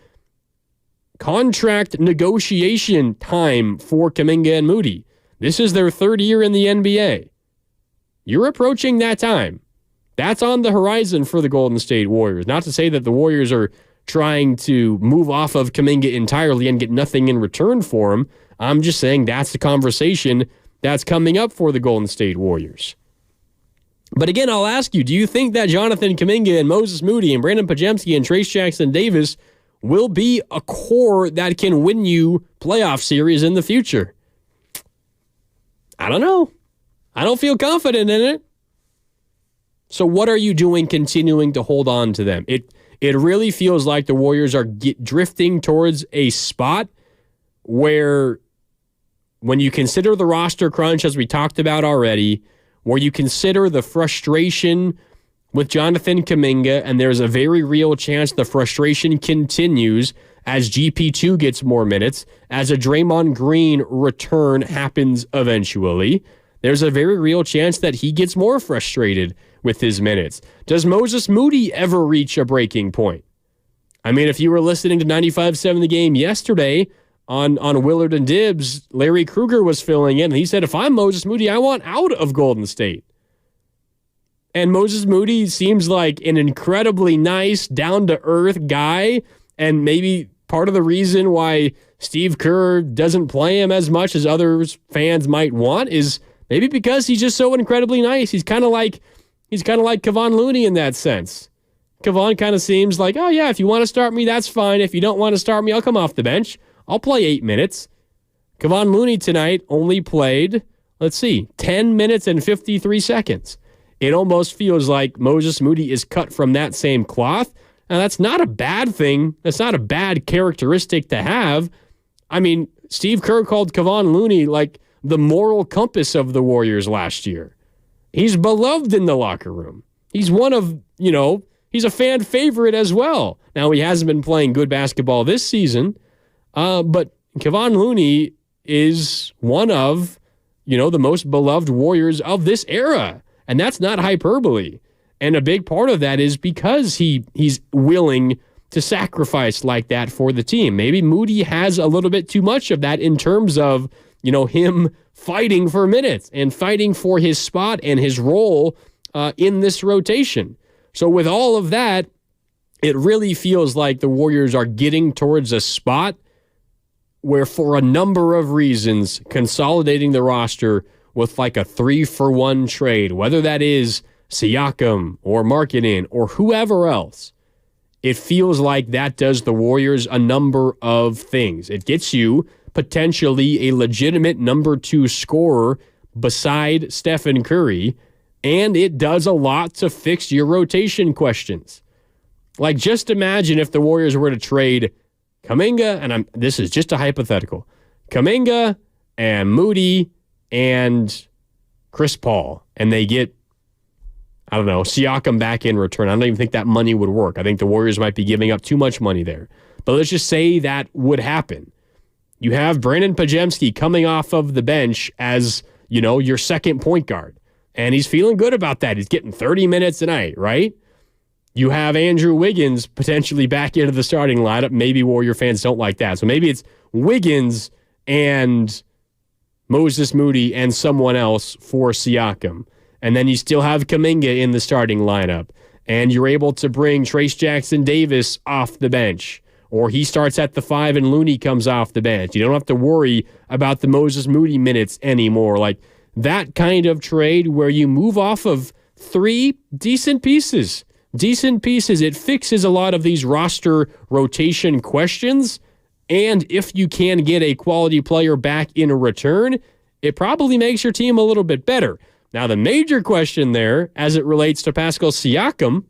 contract negotiation time for Kuminga and Moody. This is their 3rd year in the NBA. You're approaching that time. That's on the horizon for the Golden State Warriors. Not to say that the Warriors are trying to move off of Kuminga entirely and get nothing in return for him. I'm just saying that's the conversation that's coming up for the Golden State Warriors. But again, I'll ask you, do you think that Jonathan Kuminga and Moses Moody and Brandon Pajemski and Trayce Jackson-Davis will be a core that can win you playoff series in the future? I don't know. I don't feel confident in it. So what are you doing continuing to hold on to them? It really feels like the Warriors are drifting towards a spot where when you consider the roster crunch, as we talked about already, where you consider the frustration with Jonathan Kuminga, and there's a very real chance the frustration continues as GP2 gets more minutes, as a Draymond Green return happens eventually. There's a very real chance that he gets more frustrated with his minutes. Does Moses Moody ever reach a breaking point? I mean, if you were listening to 95.7 The Game yesterday, on Willard and Dibbs, Larry Kruger was filling in, and he said, if I'm Moses Moody, I want out of Golden State. And Moses Moody seems like an incredibly nice, down-to-earth guy, and maybe part of the reason why Steve Kerr doesn't play him as much as other fans might want is maybe because he's just so incredibly nice. He's kind of like Kevon Looney in that sense. Kevon kind of seems like, oh yeah, if you want to start me, that's fine. If you don't want to start me, I'll come off the bench. I'll play 8 minutes. Kevon Looney tonight only played, 10 minutes and 53 seconds. It almost feels like Moses Moody is cut from that same cloth. Now, that's not a bad thing. That's not a bad characteristic to have. I mean, Steve Kerr called Kevon Looney like the moral compass of the Warriors last year. He's beloved in the locker room. He's one of, he's a fan favorite as well. Now, he hasn't been playing good basketball this season, but Kevon Looney is one of, the most beloved Warriors of this era. And that's not hyperbole. And a big part of that is because he's willing to sacrifice like that for the team. Maybe Moody has a little bit too much of that in terms of, him fighting for minutes and fighting for his spot and his role in this rotation. So with all of that, it really feels like the Warriors are getting towards a spot where, for a number of reasons, consolidating the roster with like a 3-for-1 trade, whether that is Siakam or Markkanen or whoever else, it feels like that does the Warriors a number of things. It gets you potentially a legitimate number 2 scorer beside Stephen Curry, and it does a lot to fix your rotation questions. Like, just imagine if the Warriors were to trade Kuminga, and this is just a hypothetical, Kuminga and Moody and Chris Paul, and they get, Siakam back in return. I don't even think that money would work. I think the Warriors might be giving up too much money there. But let's just say that would happen. You have Brandon Pajemski coming off of the bench as, your second point guard. And he's feeling good about that. He's getting 30 minutes a night, right? You have Andrew Wiggins potentially back into the starting lineup. Maybe Warrior fans don't like that. So maybe it's Wiggins and Moses Moody and someone else for Siakam. And then you still have Kuminga in the starting lineup. And you're able to bring Trace Jackson-Davis off the bench. Or he starts at the 5 and Looney comes off the bench. You don't have to worry about the Moses Moody minutes anymore. Like that kind of trade where you move off of 3 decent pieces. It fixes a lot of these roster rotation questions. And if you can get a quality player back in return, it probably makes your team a little bit better. Now, the major question there, as it relates to Pascal Siakam,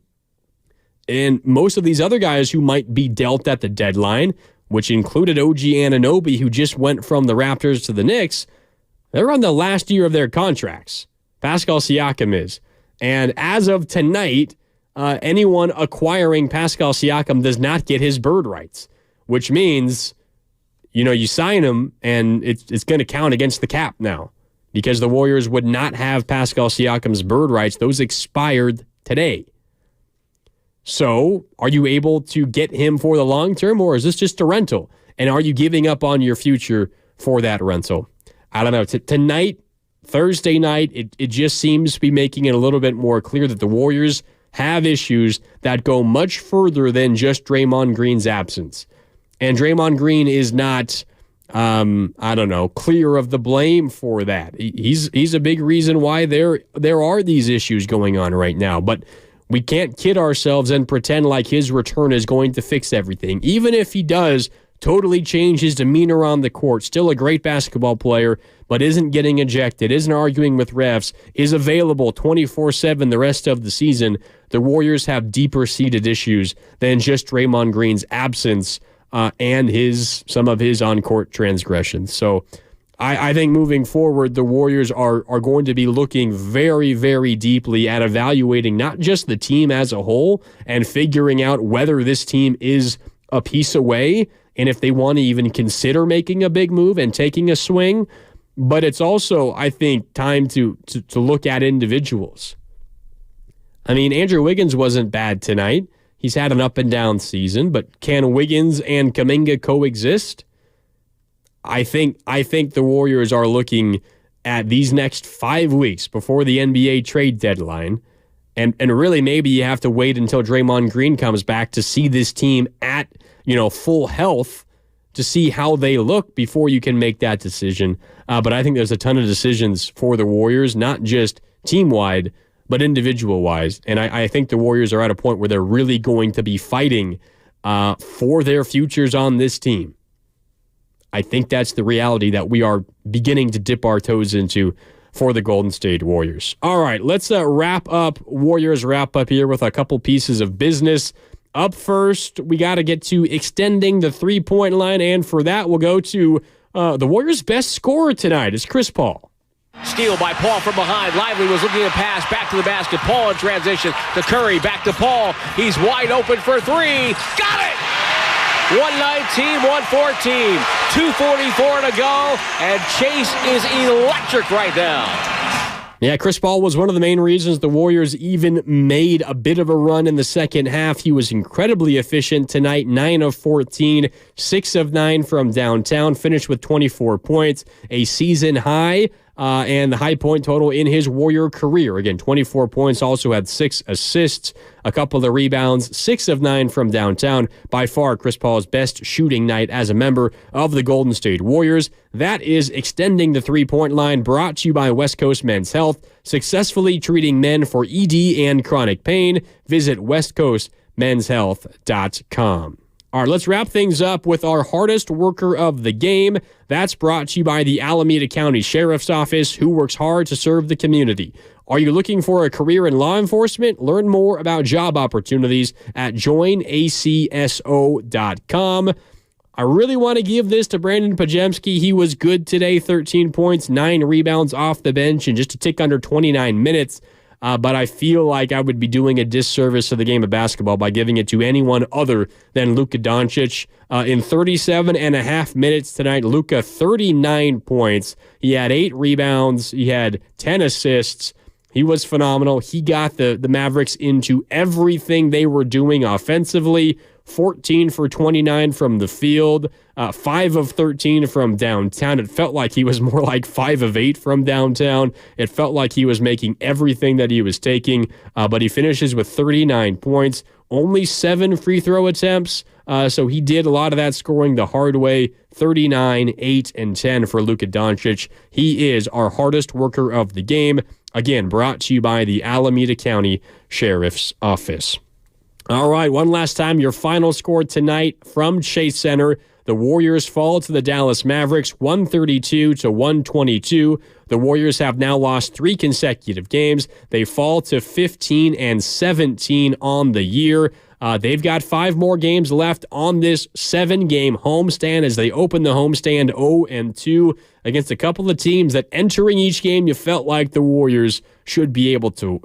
and most of these other guys who might be dealt at the deadline, which included OG Anunoby, who just went from the Raptors to the Knicks, they're on the last year of their contracts. Pascal Siakam is. And as of tonight, anyone acquiring Pascal Siakam does not get his bird rights, which means, you sign him and it's going to count against the cap now because the Warriors would not have Pascal Siakam's bird rights. Those expired today. So are you able to get him for the long term, or is this just a rental? And are you giving up on your future for that rental? I don't know. Tonight, Thursday night, it just seems to be making it a little bit more clear that the Warriors have issues that go much further than just Draymond Green's absence. And Draymond Green is not, clear of the blame for that. He's a big reason why there are these issues going on right now. But we can't kid ourselves and pretend like his return is going to fix everything. Even if he does totally change his demeanor on the court, still a great basketball player, but isn't getting ejected, isn't arguing with refs, is available 24/7 the rest of the season, the Warriors have deeper-seated issues than just Draymond Green's absence and some of his on-court transgressions. So I think moving forward, the Warriors are going to be looking very, very deeply at evaluating not just the team as a whole and figuring out whether this team is a piece away and if they want to even consider making a big move and taking a swing. But it's also, I think, time to look at individuals. I mean, Andrew Wiggins wasn't bad tonight. He's had an up-and-down season, but can Wiggins and Kuminga coexist? I think the Warriors are looking at these next 5 weeks before the NBA trade deadline, and really maybe you have to wait until Draymond Green comes back to see this team at full health to see how they look before you can make that decision. But I think there's a ton of decisions for the Warriors, not just team-wide, but individual-wise. And I think the Warriors are at a point where they're really going to be fighting for their futures on this team. I think that's the reality that we are beginning to dip our toes into for the Golden State Warriors. All right, let's wrap up Warriors wrap up here with a couple pieces of business. Up first, we got to get to extending the three-point line, and for that, we'll go to the Warriors' best scorer tonight is Chris Paul. Steal by Paul from behind. Lively was looking to pass back to the basket. Paul in transition to Curry. Back to Paul. He's wide open for three. Got it! 119, 114. 2:44 to go. And Chase is electric right now. Yeah, Chris Paul was one of the main reasons the Warriors even made a bit of a run in the second half. He was incredibly efficient tonight, 9 of 14, 6 of 9 from downtown, finished with 24 points, a season high, and the high point total in his Warrior career. Again, 24 points, also had 6 assists, a couple of rebounds, 6 of 9 from downtown. By far, Chris Paul's best shooting night as a member of the Golden State Warriors. That is Extending the Three-Point Line, brought to you by West Coast Men's Health, successfully treating men for ED and chronic pain. Visit westcoastmenshealth.com. All right, let's wrap things up with our hardest worker of the game. That's brought to you by the Alameda County Sheriff's Office, who works hard to serve the community. Are you looking for a career in law enforcement? Learn more about job opportunities at joinacso.com. I really want to give this to Brandon Pajemski. He was good today, 13 points, 9 rebounds off the bench, and just a tick under 29 minutes. But I feel like I would be doing a disservice to the game of basketball by giving it to anyone other than Luka Doncic. In 37 and a half minutes tonight, Luka, 39 points. He had 8 rebounds. He had 10 assists. He was phenomenal. He got the Mavericks into everything they were doing offensively. 14 for 29 from the field, 5 of 13 from downtown. It felt like he was more like 5 of 8 from downtown. It felt like he was making everything that he was taking, but he finishes with 39 points, only 7 free throw attempts, so he did a lot of that scoring the hard way. 39, 8, and 10 for Luka Doncic. He is our hardest worker of the game. Again, brought to you by the Alameda County Sheriff's Office. All right, one last time, your final score tonight from Chase Center. The Warriors fall to the Dallas Mavericks, 132-122. The Warriors have now lost 3 consecutive games. They fall to 15-17 on the year. They've got 5 more games left on this 7-game homestand as they open the homestand 0-2 against a couple of teams that entering each game you felt like the Warriors should be able to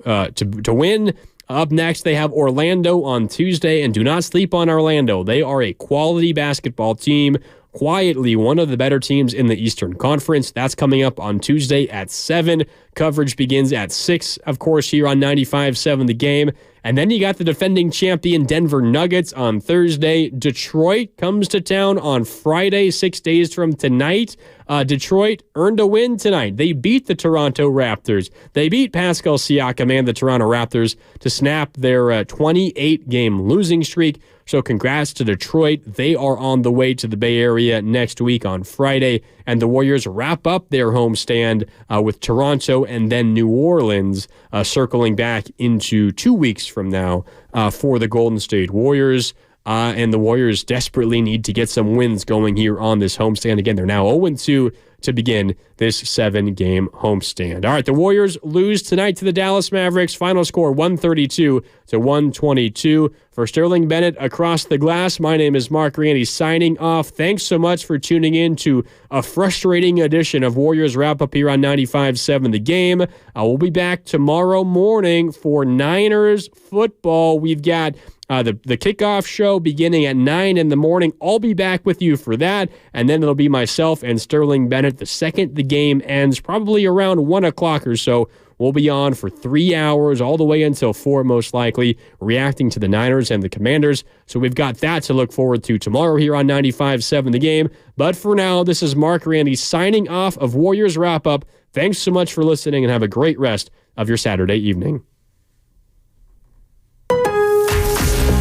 win. Up next, they have Orlando on Tuesday, and do not sleep on Orlando. They are a quality basketball team, quietly one of the better teams in the Eastern Conference. That's coming up on Tuesday at 7. Coverage begins at 6, of course, here on 95.7 The Game. And then you got the defending champion Denver Nuggets on Thursday. Detroit comes to town on Friday, 6 days from tonight. Detroit earned a win tonight. They beat the Toronto Raptors. They beat Pascal Siakam and the Toronto Raptors to snap their 28-game losing streak. So congrats to Detroit. They are on the way to the Bay Area next week on Friday. And the Warriors wrap up their homestand with Toronto and then New Orleans circling back into 2 weeks from now for the Golden State Warriors. And the Warriors desperately need to get some wins going here on this homestand. Again, they're now 0-2 to begin this 7-game homestand. All right, the Warriors lose tonight to the Dallas Mavericks. Final score 132-122. For Sterling Bennett across the glass, my name is Mark Randy signing off. Thanks so much for tuning in to a frustrating edition of Warriors Wrap Up here on 95.7 The Game. We'll be back tomorrow morning for Niners football. We've got the kickoff show beginning at 9 in the morning. I'll be back with you for that, and then it'll be myself and Sterling Bennett the second the game ends, probably around 1 o'clock or so. We'll be on for 3 hours, all the way until 4 most likely, reacting to the Niners and the Commanders. So we've got that to look forward to tomorrow here on 95.7 The Game. But for now, this is Mark Randy signing off of Warriors Wrap Up. Thanks so much for listening, and have a great rest of your Saturday evening.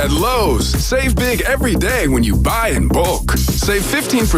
At Lowe's, save big every day when you buy in bulk. Save 15%